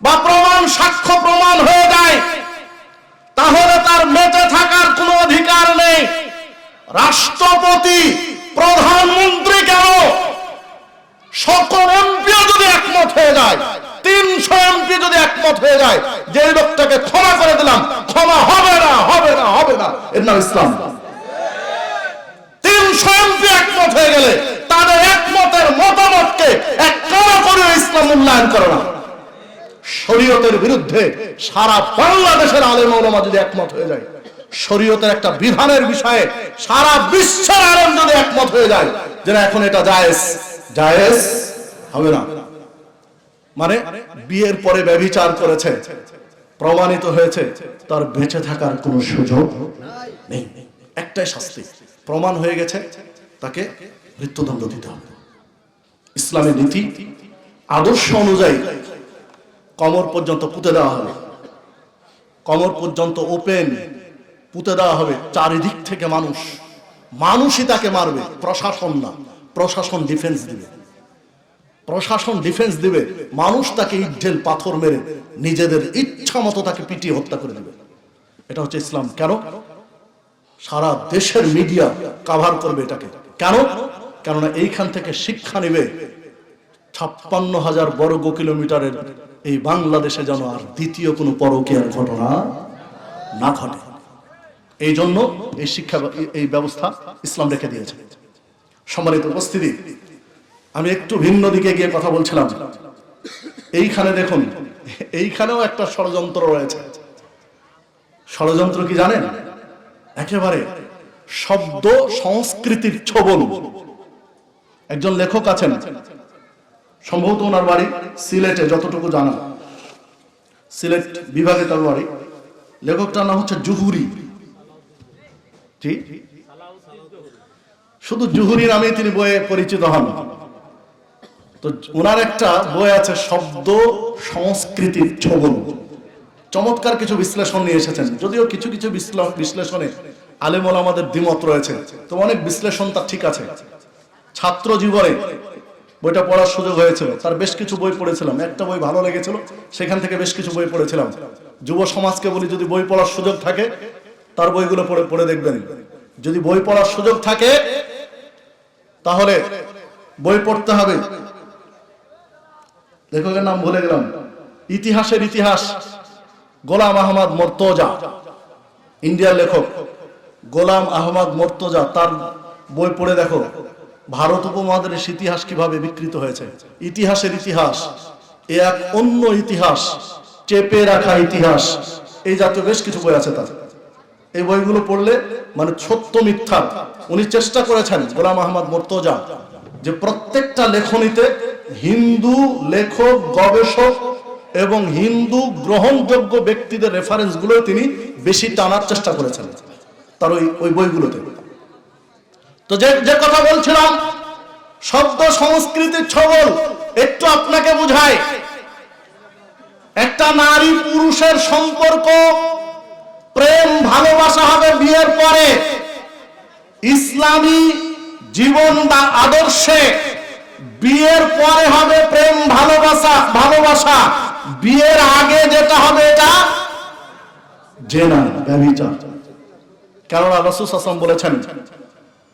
বা প্রমাণ সাক্ষ্য প্রমাণ হয়ে যায়, তাহলে তার বেঁচে থাকার কোনো অধিকার নেই। রাষ্ট্রপতি, প্রধানমন্ত্রী কেন, সকল এমপিও যদি একমত হয়ে যায়, 300 এমপি যদি একমত হয়ে যায় যে এই লোকটাকে ক্ষমা করে দিলাম, ক্ষমা হবে না, হবে না, হবে না, এর নাম ইসলাম। 300 এমপি একমত হয়ে গেলে তাদের একমতের মতামতকে এক কানা করে ইসলাম মূল্যায়ন করে না। শরীয়তের বিরুদ্ধে সারা বাংলাদেশের আলেম ওলামা যদি একমত হয়ে যায়, শরীয়তের একটা বিধানের বিষয়ে সারা বিশ্বের আলেম যদি একমত হয়ে যায় যে না এখন এটা জায়েজ, জায়েজ হবে না, মানে বিয়ের পরে ব্যভিচার করেছে, প্রমাণিত হয়েছে, তার বেঁচে থাকার কোনো সুযোগ নেই। একটাই শাস্তি, প্রমাণ হয়ে গেছে, তাকে মৃত্যুদণ্ড দিতে হবে। ইসলামের নীতি আদর্শ অনুযায়ী কমর পর্যন্ত পুঁতে দেওয়া হবে, কমর পর্যন্ত ওপেন পুঁতে দেওয়া হবে। চারিদিক থেকে মানুষই তাকে মারবে, প্রশাসন না। প্রশাসন ডিফেন্স দিবে, প্রশাসন ডিফেন্স দিবে, মানুষ তাকে ইট ঢেল পাথর মেরে নিজেদের ইচ্ছা মতো তাকে পিটিয়ে হত্যা করে দিবে। এটা হচ্ছে ইসলাম। কেন? সারা দেশের মিডিয়া কভার করবে এটাকে। কেন? কেননা এইখান থেকে শিক্ষা নেবে 56,000 বর্গ কিলোমিটারের এই বাংলাদেশে যেন আর দ্বিতীয় কোনো পরকীয়ার ঘটনা না ঘটে। এই জন্য এই শিক্ষা, এই ব্যবস্থা ইসলাম রেখে দিয়েছে। সম্মানিত উপস্থিতি, আমি একটু ভিন্ন দিকে গিয়ে কথা বলছিলাম। এইখানে দেখুন, এইখানেও একটা ষড়যন্ত্র রয়েছে। ষড়যন্ত্র কি জানেন? একেবারে শব্দ সংস্কৃতির ছোবল। একজন লেখক আছেন, সম্ভবত ওনার বাড়ি সিলেটে, যতটুকু জানা সিলেট বিভাগে তার বাড়ি। লেখকটার নাম হচ্ছে জুহুরি। শুধু জুহুরি নামে তিনি বইয়ে পরিচিত হন। তো ওনার একটা বই আছে, শব্দ সংস্কৃতির ছোবল। চমৎকার কিছু বিশ্লেষণ নিয়ে এসেছেন, যদিও কিছু কিছু বিশ্লেষণে আলেম ওলামাদের দ্বিমত রয়েছে। তো অনেক বিশ্লেষণ তার ঠিক আছে। ছাত্র জীবনে বইটা পড়ার সুযোগ হয়েছিল, তার বেশ কিছু বই পড়েছিলাম। একটা বই ভালো লেগেছিল, সেখান থেকে বেশ কিছু বই পড়েছিলাম। যুব সমাজকে বলি, যদি বই পড়ার সুযোগ থাকে তার বইগুলো পড়ে দেখবেন। যদি বই পড়ার সুযোগ থাকে তাহলে বই পড়তে হবে। লেখকের নাম ভুলে গেলাম, ইতিহাসের ইতিহাস, গোলাম আহমদ মর্তজা, ইন্ডিয়ার লেখক গোলাম আহমদ মর্তজা। তার বই পড়ে দেখো ভারত উপমহাদেশের ইতিহাস কিভাবে বিকৃত হয়েছে। ইতিহাসের ইতিহাস, এ এক অন্য ইতিহাস, চেপে রাখা ইতিহাস, এই জাতীয় বেশ কিছু বই আছে তার। এই বইগুলো পড়লে মানে সত্য মিথ্যা উনি চেষ্টা করেছেন, গোলাম আহমদ মর্তজা, যে প্রত্যেকটা লেখনীতে হিন্দু লেখক, গবেষক এবং হিন্দু গ্রহণযোগ্য ব্যক্তিদের রেফারেন্স গুলো তিনি বেশি টানার চেষ্টা করেছেন তার ওই বইগুলোতে। তো যে কথা বলছিলাম, শব্দ সংস্কৃতির ছবল, একটু আপনাকে বুঝাই। একটা নারী পুরুষের সম্পর্ক, প্রেম ভালোবাসা হবে বিয়ের পরে। ইসলামী জীবন বা আদর্শে বিয়ের পরে হবে প্রেম ভালোবাসা। বিয়ের আগে যেটা হবে এটা জেনা, ব্যভিচার। কেননা রাসূল সাল্লাল্লাহু আলাইহি ওয়াসাল্লাম বলেছেন,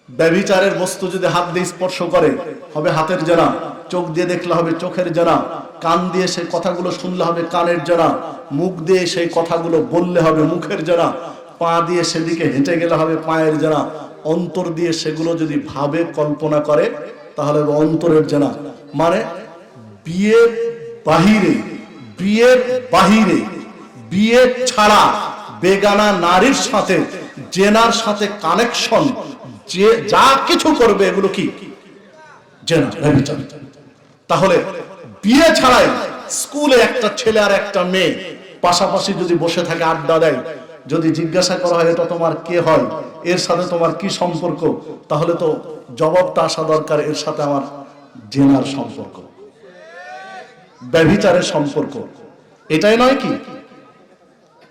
ব্যভিচারের বস্তু যদি হাত দিয়ে স্পর্শ করে হবে হাতের জেনা, চোখ দিয়ে দেখলে হবে চোখের জেনা, কান দিয়ে সেই কথাগুলো শুনলে হবে কানের জোড়া, মুখ দিয়ে সেই কথাগুলো বললে হবে মুখের জোড়া, পা দিয়ে সেদিকে হেঁটে গেলে হবে পায়ের জোড়া, অন্তর দিয়ে সেগুলো যদি ভাবে কল্পনা করে তাহলে অন্তরের জোড়া। মানে বিয়ের বাহিরে, বিয়ের বাহিরে, বিয়ে ছাড়া বেগানা নারীর সাথে, জেনার সাথে কানেকশন, যে যা কিছু করবে এগুলো কি জেনা, ব্যভিচার। তাহলে বিয়ে ছাড়াই স্কুলে একটা ছেলে আর একটা মেয়ে পাশাপাশি যদি বসে থাকে, আড্ডা দেয়, যদি জিজ্ঞাসা করা হয় এটা তোমার কে হয়, এর সাথে তোমার কি সম্পর্ক, তাহলে তো জবাবটা আসা দরকার এর সাথে আমার জেনার সম্পর্ক, ব্যভিচারের সম্পর্ক। এটাই নয় কি?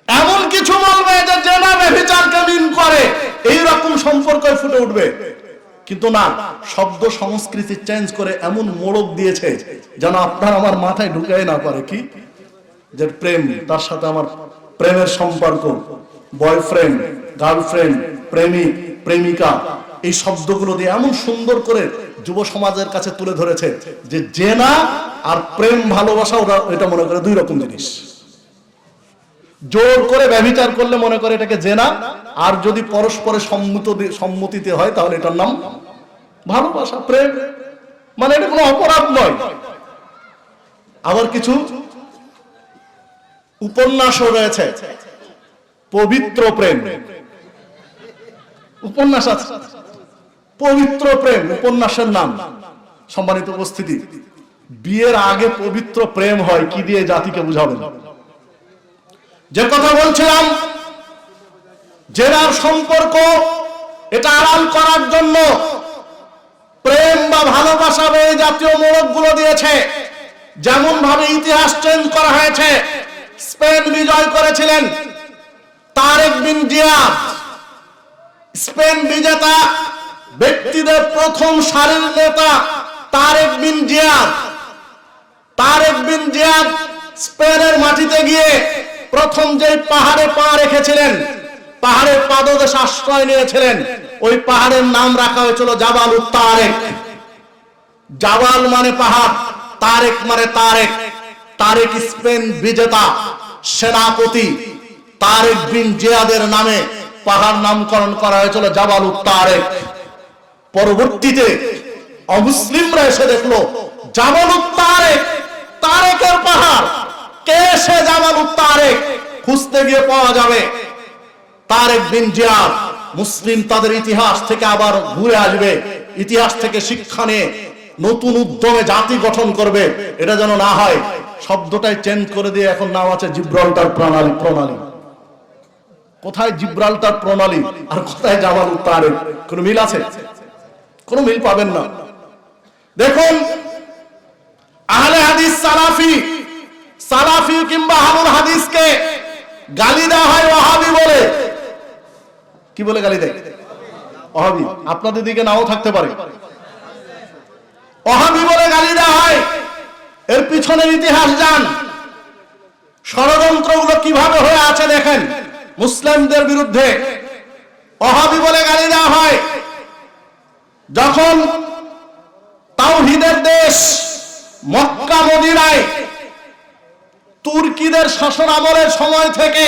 এমন কিছু বলবে যে জেনা ব্যভিচারকে মিন করে, এইরকম সম্পর্ক ফুটে উঠবে। কিন্তু না, শব্দ সংস্কৃতি চেঞ্জ করে এমন মোড়ক দিয়েছে যেন আপনার আমার মাথায় ঢুকাই না পারে কি যে প্রেম, তার সাথে আমার প্রেমের সম্পর্ক, বয়ফ্রেন্ড, গার্লফ্রেন্ড, প্রেমিক, প্রেমিকা, এই শব্দগুলো দিয়ে এমন সুন্দর করে যুব সমাজের কাছে তুলে ধরেছে যে জেনা আর প্রেম ভালোবাসা ওরা এটা মনে করে দুই রকম জিনিস। জোর করে ব্যভিচার করলে মনে করে এটাকে জেনা, আর যদি পরস্পরের সম্মতিতে হয় তাহলে এটার নাম ভালোবাসা, প্রেম। মানে এটা কোনো অপরাধ নয়। আবার কিছু উপন্যাসও রয়েছে, পবিত্র প্রেম উপন্যাস আছে, পবিত্র প্রেম উপন্যাসের নাম। সম্মানিত উপস্থিতি, বিয়ের আগে পবিত্র প্রেম হয় কি দিয়ে জাতিকে বুঝাবেন? যে কথা বলছিলাম, জেনার সম্পর্ক, এটা আড়াল করার জন্য প্রেম বা ভালোবাসা এই জাতীয় মোড়কগুলো দিয়েছে। যেমন ভাবে ইতিহাস চেঞ্জ করা হয়েছে। স্পেন বিজয় করেছিলেন তারেক বিন জিয়াদ, স্পেন বিজেতা ব্যক্তিদের প্রথম সারির নেতা তারেক বিন জিয়াদ। তারেক বিন জিয়াদ স্পেনের মাটিতে গিয়ে প্রথম যে পাহাড়ে পা রেখেছিলেন, পাহাড়ের পাদদেশে আশ্রয় নিয়েছিলেন, ওই পাহাড়ের নাম রাখা হয়েছিল জাবালুত তারেক। জাবাল মানে পাহাড়, তারেক মানে তারেক। তারেক স্পেন বিজেতা সেনাপতি তারেক বিন জিয়াদের নামে পাহাড় নামকরণ করা হয়েছিল জাবালুত তারেক। পরবর্তীতে অমুসলিমরা এসে দেখলো জাবালুত তারেক, তারেকের পাহাড়, কে সে জাবালুত তারেক? খুঁজতে গিয়ে পাওয়া যাবে তারেক বিন জিয়াদ। মুসলিম তাদের ইতিহাস থেকে আবার ঘুরে আসবে, ইতিহাস থেকে শিক্ষা নিয়ে নতুন উদ্যমে জাতি গঠন করবে। এটা যেন না হয়, শব্দটাই চেঞ্জ করে দিয়ে এখন নাম আছে জিব্রাল্টার প্রণালী। প্রণালী কোথায় জিব্রাল্টার প্রণালী আর কোথায় জাবালুত তারেক? কোনো মিল আছে? কোনো মিল পাবেন না। দেখুন, আহলে হাদিস সালাফি, সালাফি কিংবা আহলুল হাদিসকে গালি দেওয়া হয় ওয়াহাবি বলে। কি বলে গালি দেয়? ওয়াহাবি। আপনাদের দিকে নাও থাকতে পারে। ওয়াহাবি বলে গালি দেওয়া হয়। এর পিছনের ইতিহাস জান, ষড়যন্ত্রগুলো কিভাবে হয়ে আছে দেখেন। মুসলিমদের বিরুদ্ধে ওয়াহাবি বলে গালি দেওয়া হয় যখন তাওহীদের দেশ মক্কা মদিনায় তুর্কিদের শাসন আমলের সময় থেকে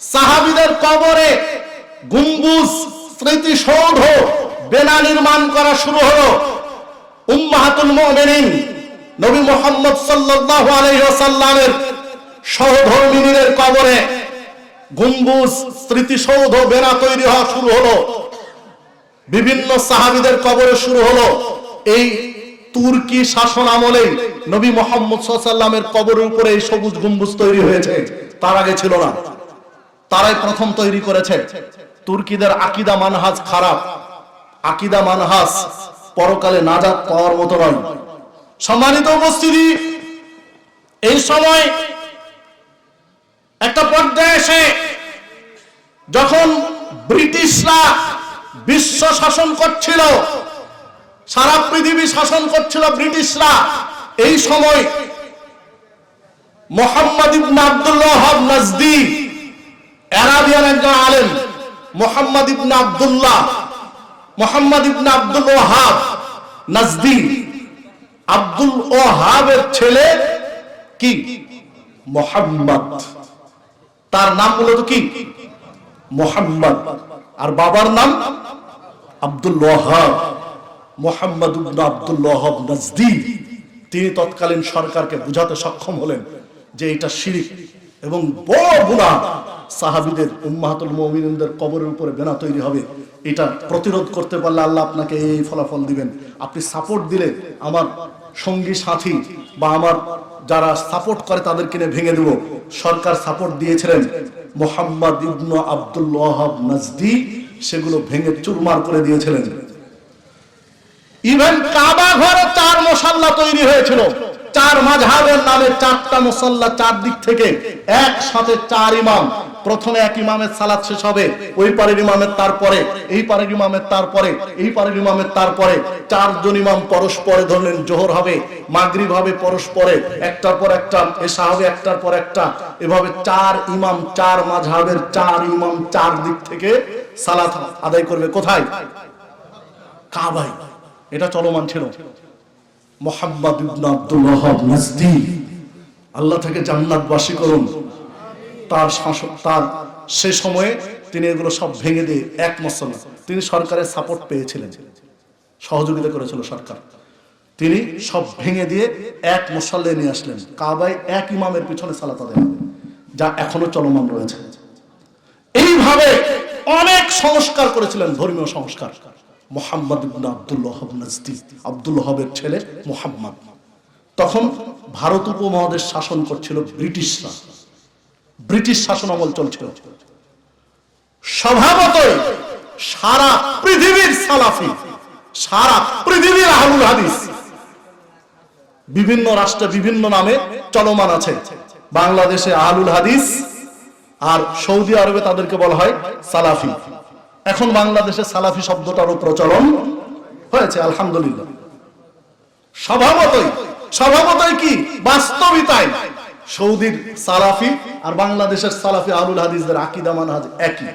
সাহাবীদের কবরে গম্বুজ, স্মৃতিসৌধ বেনা নির্মাণ করা শুরু হলো। উম্মাহাতুল মুমিনিন নবী মুহাম্মদ সাল্লাল্লাহু আলাইহি ওয়াসাল্লামের সহধর্মিনীদের কবরে গম্বুজ, স্মৃতিসৌধ বেনা তৈরি হওয়া শুরু হলো। বিভিন্ন সাহাবীদের কবরে শুরু হলো। এই তুর্কি শাসন আমলে নবী মুহাম্মদ সাল্লাল্লাহু আলাইহি ওয়াসাল্লামের কবরের উপরে এই সবুজ গম্বুজ তৈরি হয়েছে। তার আগে ছিল না, তারাই প্রথম তৈরি করেছে। তুর্কিদের আকীদা মানহাজ খারাপ, আকীদা মানহাজ পরকালে নাজাত পাওয়ার মতো নয়। সম্মানিত উপস্থিতি, এই সময় একটা পর্যায়ে এসে যখন ব্রিটিশরা বিশ্ব শাসন করছিল, সারা পৃথিবী শাসন করছিল ব্রিটিশরা, এই সময় মুহাম্মদ ইবনে আব্দুল ওয়াহাব নাজদি, আরাবিয়ান একজন আলেম, মুহাম্মদ ইবনে আব্দুল ওয়াহাব নাজদি, আব্দুল ওহাবের ছেলে কি? মুহাম্মদ। তার নাম মূলত কি? মুহাম্মদ। আর বাবার নাম আব্দুল ওয়াহাব, মুহাম্মদ ইবনে আব্দুল ওয়াহাব নাজদি। তিনি তৎকালীন সরকারকে বুঝাতে সক্ষম হলেন যে এটা শিরক এবং বড় গুনাহ, সাহাবীদের উম্মাহাতুল মুমিনিনদের কবরের উপরে বেনা তৈরি হবে, এটা প্রতিরোধ করতে পারলে আল্লাহ আপনাকে এই ফলাফল দিবেন। আপনি সাপোর্ট দিলে আমার সঙ্গী সাথী বা আমার যারা সাপোর্ট করে তাদেরকে নিয়ে ভেঙে দেব। সরকার সাপোর্ট দিয়েছিলেন মুহাম্মদ ইবনে আব্দুল ওয়াহাব নাজদি, সেগুলো ভেঙে চুরমার করে দিয়েছিলেন। ইভেন কাবা ঘরে 4 মুসাল্লা তৈরি হয়েছিল, 4 মাযহাবের নামে 4টা মুসাল্লা, 4 দিক থেকে একসাথে 4 ইমাম। প্রথমে এক ইমামের সালাত শেষ হবে, ওই পারের ইমামের তারপরে, এই পারের ইমামের তারপরে, এই পারের ইমামের তারপরে 4 জন ইমাম পরস্পরে ধরলেন জোহর হবে, মাগরিব হবে পরস্পরে, একটার পর একটা, এশা হবে একটার পর একটা, এভাবে 4 ইমাম, 4 মাযহাবের 4 ইমাম 4 দিক থেকে সালাত আদায় করবে। কোথায়? কাবায়। এটা চলমান ছিল। মুহাম্মদ ইবনে আব্দুল ওয়াহাব নাজদি, আল্লাহ থেকে জান্নাতবাসী করুন। তার শাসক, তার সে সময়ে তিনি এগুলো সব ভেঙে দিয়ে এক মুসল্লা, তিনি সরকারের সাপোর্ট পেয়েছিলেন, সহযোগিতা করেছিল সরকার। তিনি সব ভেঙে দিয়ে এক মুসল্লায় নিয়ে আসলেন, কাবায় এক ইমামের পিছনে সালাত আদায় হবে, যা এখনো চলমান রয়েছে। এইভাবে অনেক সংস্কার করেছিলেন, ধর্মীয় সংস্কার। মুহাম্মদ ইবনে আব্দুল ওয়াহাব নাজদি, আব্দুল ওয়াহাবের ছেলে মুহাম্মদ। তখন ভারত উপমহাদেশ শাসন করছিল ব্রিটিশরা, ব্রিটিশ শাসন আমল চলছিল। স্বভাবতই সারা পৃথিবীর সালাফি, সারা পৃথিবীর আহলুল হাদিস বিভিন্ন রাষ্ট্রে বিভিন্ন নামে চলমান আছে। বাংলাদেশে আহলুল হাদিস, আর সৌদি আরবে তাদেরকে বলা হয় সালাফি। এখন বাংলাদেশে সালাফি শব্দটারও প্রচলন হয়েছে, আলহামদুলিল্লাহ। স্বভাবতই কি বাস্তবিতায় সৌদির সালাফি আর বাংলাদেশের সালাফি আহলুল হাদিসদের আকীদা মানহাজ একই।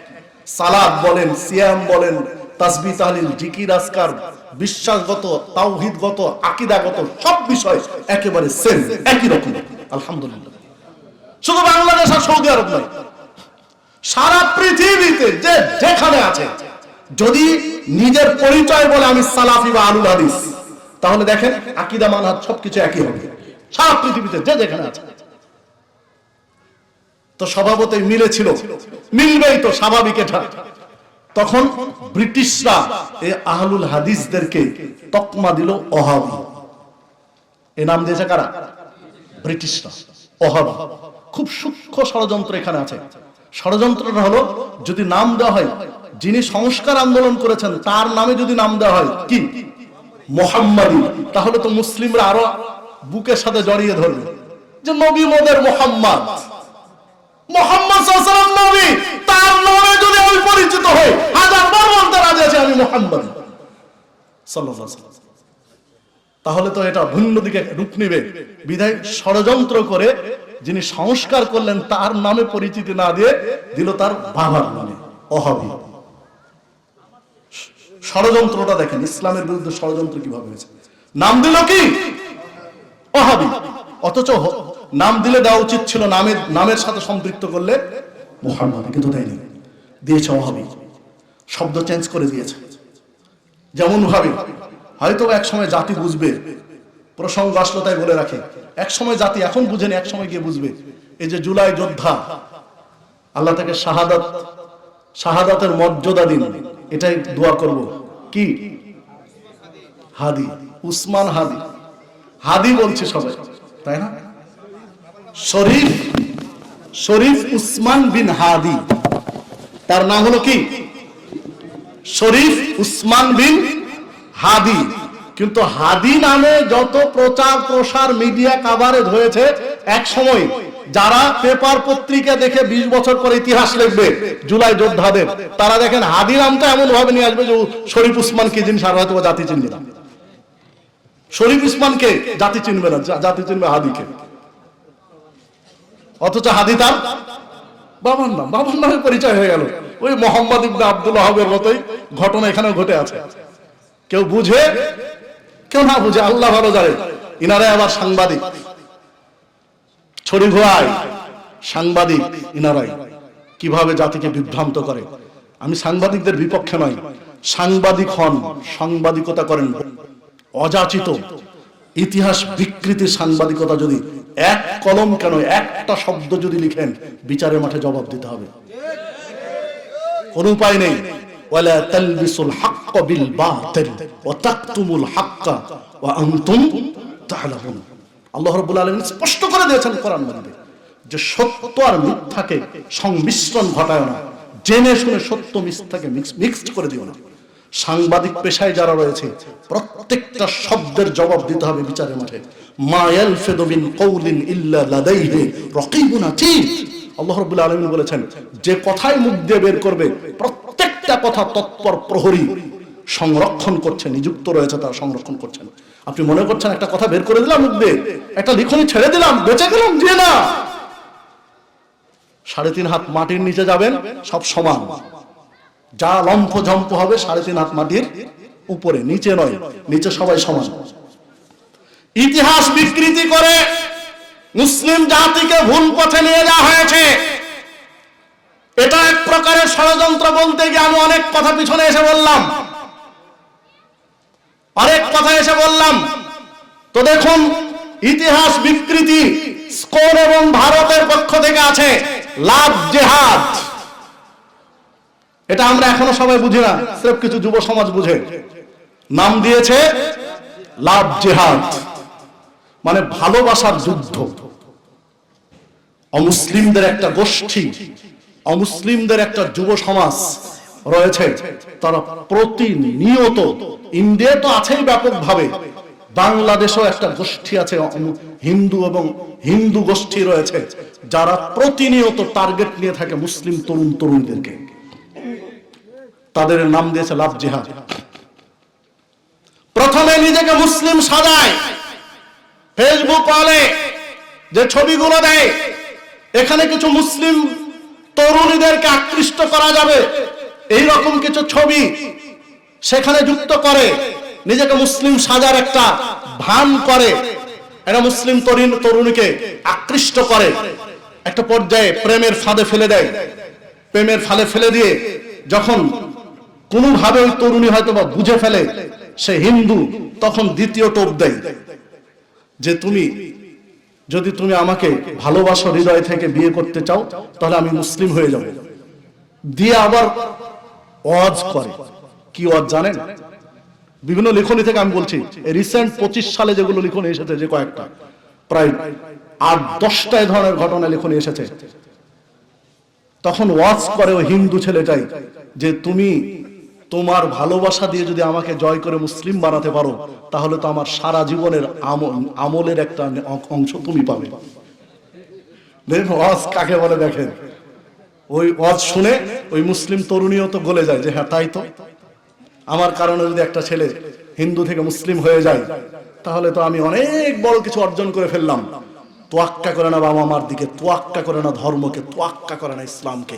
সালাত বলেন, সিয়াম বলেন, তাসবিহ তাহলিল, জিকির আজকার, বিশ্বাসগত, তাওহীদগত, আকীদাগত সব বিষয় একেবারে সেম, একই রকম, আলহামদুলিল্লাহ। শুধু বাংলাদেশ আর সৌদি আরব নয়, সারা পৃথিবীতে যে যেখানে আছে, যদি নিজের পরিচয় বলে আমি সালাফি বা আহলুল হাদিস, তাহলে দেখেন আকীদা মানহাজ সবকিছু একই হবে, সারা পৃথিবীতে যে যেখানে আছে। তো স্বভাবতই মিলেছিল, মিলবেই তো, স্বাভাবিক এটা। তখন ব্রিটিশরা এই আহলুল হাদিসদেরকে তকমা দিল ওহাবি। এই নাম দিয়েছে কারা? ব্রিটিশরা, ওহাবি। খুব সূক্ষ্ম ষড়যন্ত্র এখানে আছে। ষড়যন্ত্রটা হলো, যদি নাম দেওয়া হয়, যিনি সংস্কার আন্দোলন করেছেন তার নামে যদি নাম দেওয়া হয় কি মুহাম্মাদি, তাহলে তো মুসলিমরা আরো বুকের সাথে জড়িয়ে ধরবে যে নবী মোদের মুহাম্মদ, মুহাম্মদ সাল্লাল্লাহু আলাইহি ওয়াসাল্লাম নবী, তার নামে যদি আমি পরিচিত হই, হাজার বার বলতে রাজি আছি আমি মুহাম্মদ সাল্লাল্লাহু আলাইহি ওয়াসাল্লাম, তাহলে তো এটা ভিন্ন দিকে রূপ নেবে। বিধায় ষড়যন্ত্র করে যিনি সংস্কার করলেন তার নামে পরিচিতি না দিয়ে দিল তার বাবার নামে, ওহাবি। ষড়যন্ত্রটা দেখেন, ইসলামের বিরুদ্ধে ষড়যন্ত্র কিভাবে হয়েছে। নাম দিল কি ওহাবি, অথচ নাম দিলে দেওয়া উচিত ছিল নামের সাথে সম্পৃক্ত করলে মুহাম্মদ, কিন্তু দেয়নি, দিয়েছে ওহাবি। শব্দ চেঞ্জ করে দিয়েছে। যেমন ভাবে হয়তো এক সময় জাতি বুঝবে, প্রসঙ্গ আসলো তাই বলে রাখে, এক সময় জাতি এখন বুঝেনি, এক সময় গিয়ে বুঝবে। এই যে জুলাই যোদ্ধা, আল্লাহ তাকে শাহাদাতের মর্যাদা দিন, এটাই দোয়া করব। কি হাদি, উসমান হাদি, হাদি বলছে সবাই, তাই না? শরীফ উসমান বিন হাদি, তার নাম হলো কি শরীফ উসমান বিন হাদি। কিন্তু হাদি নামে যত প্রচার প্রসার মিডিয়া কভারেজ হয়েছে, এক সময় যারা পেপার পত্রিকা দেখে 20 বছর পরে ইতিহাস লিখবে জুলাই যোদ্ধাদের, তারা দেখেন হাদি নামটা এমন ভাবে নিয়ে আসবে যে শরীফ উসমান কি জিনিস আর হয়তো জাতি চিনবে না। শরীফ উসমানকে জাতি চিনবে না, জাতি চিনবে হাদিকে। অথচ হাদি তার বাবার নাম, বাবার নামে পরিচয় হয়ে গেল। ওই মুহাম্মদ ইবনে আব্দুল ওয়াহাবের মতোই ঘটনা এখানেও ঘটে আছে। কেউ বুঝে, কেউ না বুঝে, আল্লাহ ভালো জানে। ইনারাই আবার সাংবাদিক, ছড়ি ঘোড়ায় সাংবাদিক ইনারাই কিভাবে জাতিকে বিভ্রান্ত করে। আমি সাংবাদিকদের বিপক্ষে নই, সাংবাদিক হন, সাংবাদিকতা করেন, অযাচিত ইতিহাস বিকৃতি সাংবাদিকতা যদি এক কলম কেন একটা শব্দ যদি লিখেন বিচারের মাঠে জবাব দিতে হবে, কোন উপায় নেই। ওয়ালা তালবিসুল হাক্কা বিল বাতিল ওয়া তাকতুমুল হাক্কা ওয়া আনতুম তা'লামুন। আল্লাহ রাব্বুল আলামিন স্পষ্ট করে দিয়েছেন কোরআন মধ্যে যে সত্য আর মিথ্যাকে সংমিশ্রণ ঘটায় না, জেনে শুনে সত্য মিথ্যাকে মিক্সড করে দিও না। সাংবাদিক পেশায় যারা রয়েছে প্রত্যেকটা শব্দের জবাব দিতে হবে বিচারের মাঠে। মা ইয়ালফিযু মিন কাওলিন ইল্লা লাদাইহি রাকীবুন আতীদ। আল্লাহ রাব্বুল আলামিন বলেছেন যে কথাই মুখ দিয়ে বের করবে প্রত্যেকটা কথা তৎপর প্রহরী সংরক্ষণ করছে, নিযুক্ত রয়েছে, তারা সংরক্ষণ করছেন। আপনি মনে করছেন একটা কথা বের করে দিলাম মুখ দিয়ে, একটা লিখনি ছেড়ে দিলাম, বেঁচে গেলাম, যে না, 3.5 হাত মাটির নিচে যাবেন, সব সমান। যা লম্ফ ঝম্প হবে 3.5 হাত মাটির উপরে, নিচে নয়, নিচে সবাই সমান। ইতিহাস বিকৃতি করে মুসলিম জাতিকে ভুল পথে নিয়ে যাওয়া হয়েছে। এটা এক প্রকারের ষড়যন্ত্র বলতে গিয়ে আমি অনেক কথা পিছনে এসে বললাম, আরেক কথা এসে বললাম। তো দেখুন, ইতিহাস বিকৃতি স্কোর এবং ভারতের পক্ষ থেকে আছে লাভ জেহাদ। এটা আমরা এখনো সবাই বুঝি না, সির্ফ কিছু যুব সমাজ বুঝে। নাম দিয়েছে লাভ জেহাদ, মানে ভালোবাসার যুদ্ধ। অমুসলিমদের একটা গোষ্ঠী, অমুসলিমদের একটা যুব সমাজ রয়েছে, তারা প্রতিনিয়ত, ইন্ডিয়া তো আছেই ব্যাপকভাবে, বাংলাদেশেও একটা গোষ্ঠী আছে, হিন্দু এবং হিন্দু গোষ্ঠী রয়েছে, যারা প্রতিনিয়ত টার্গেট নিয়ে থাকে মুসলিম তরুণ তরুণীদেরকে। তাদের নাম দিয়েছে লাভ জিহাদ। প্রথমে নিজেকে মুসলিম সাজায়, ফেসবুক ওয়ালে যে ছবিগুলো দেয়, এখানে কিছু মুসলিম তরুণীদেরকে আকৃষ্ট করা যাবে এই রকম কিছু ছবি সেখানে যুক্ত করে, নিজেকে মুসলিম সাজার একটা ভান করে, একটা মুসলিম তরুণীকে আকৃষ্ট করে, একটা পর্যায়ে প্রেমের ফাঁদে ফেলে দেয়। প্রেমের ফাঁদে ফেলে দিয়ে যখন কোনোভাবে ওই তরুণী হয়তো বা বুঝে ফেলে সে হিন্দু, তখন দ্বিতীয় টোপ দেয় যে যদি তুমি আমাকে ভালোবাসো, হৃদয় থেকে বিয়ে করতে চাও, তাহলে আমি মুসলিম হয়ে যাব। দিয়ে আবার ওয়াজ করে। কি ওয়াজ জানেন? বিভিন্ন লেখনী থেকে আমি বলছি, রিসেন্ট 25 সালে যেগুলো লেখনী এসেছে, যে কয়েকটা প্রায় 8-10টা ধরনের ঘটনা লেখনী এসেছে, তখন ওয়াজ করে ওই হিন্দু ছেলেটাই যে তুমি তোমার ভালোবাসা দিয়ে যদি আমাকে জয় করে মুসলিম বানাতে পারো, তাহলে তো আমার সারা জীবনের আমলের একটা অংশ তুমি পাবে। দেখুন ওয়াজ কাকে বলে। দেখেন, ওই ওয়াজ শুনে ওই মুসলিম তরুণীও তো গলে যায় যে হ্যাঁ তাই তো, আমার কারণে যদি একটা ছেলে হিন্দু থেকে মুসলিম হয়ে যায়, তাহলে তো আমি অনেক বড় কিছু অর্জন করে ফেললাম। তোয়াক্কা করে না বাবা মার দিকে, তোয়াক্কা করে না ধর্মকে, তোয়াক্কা করে না ইসলামকে,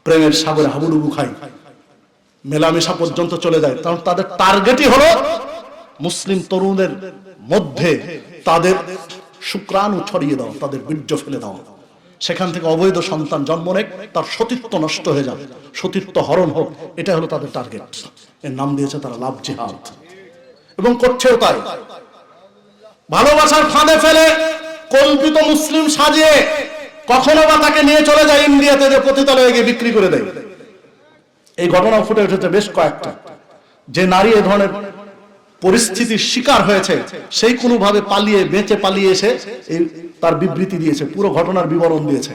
প্রেমের সাগরে হাবুডুবু খাই, মেলামেশা পর্যন্ত চলে যায়। কারণ তাদের টার্গেটই হলো মুসলিম তরুণদের মধ্যে তাদের শুক্রাণু ছড়িয়ে দাও, তাদের বীর্য ফেলে দাও, সেখান থেকে অবৈধ সন্তান জন্ম নেক, তার সতীত্ব নষ্ট হয়ে যাবে, সতীত্ব হরণ হোক, এটা হলো তাদের টার্গেট। এর নাম দিয়েছে তারা লাভ জিহাদ, এবং করছেও তাই। ভালোবাসার ফাঁদে ফেলে কল্পিত মুসলিম সাজিয়ে কখনো বা তাকে নিয়ে চলে যায় ইন্ডিয়াতে, যে পতিতালয়ে গিয়ে বিক্রি করে দেয়। এই ঘটনা ফুটে উঠেছে বেশ কয়েকটা। যে নারী এ ধরনের পরিস্থিতির শিকার হয়েছে, সেই কোনোভাবে বেঁচে পালিয়ে এসে তার বিবৃতি দিয়েছে, পুরো ঘটনার বিবরণ দিয়েছে।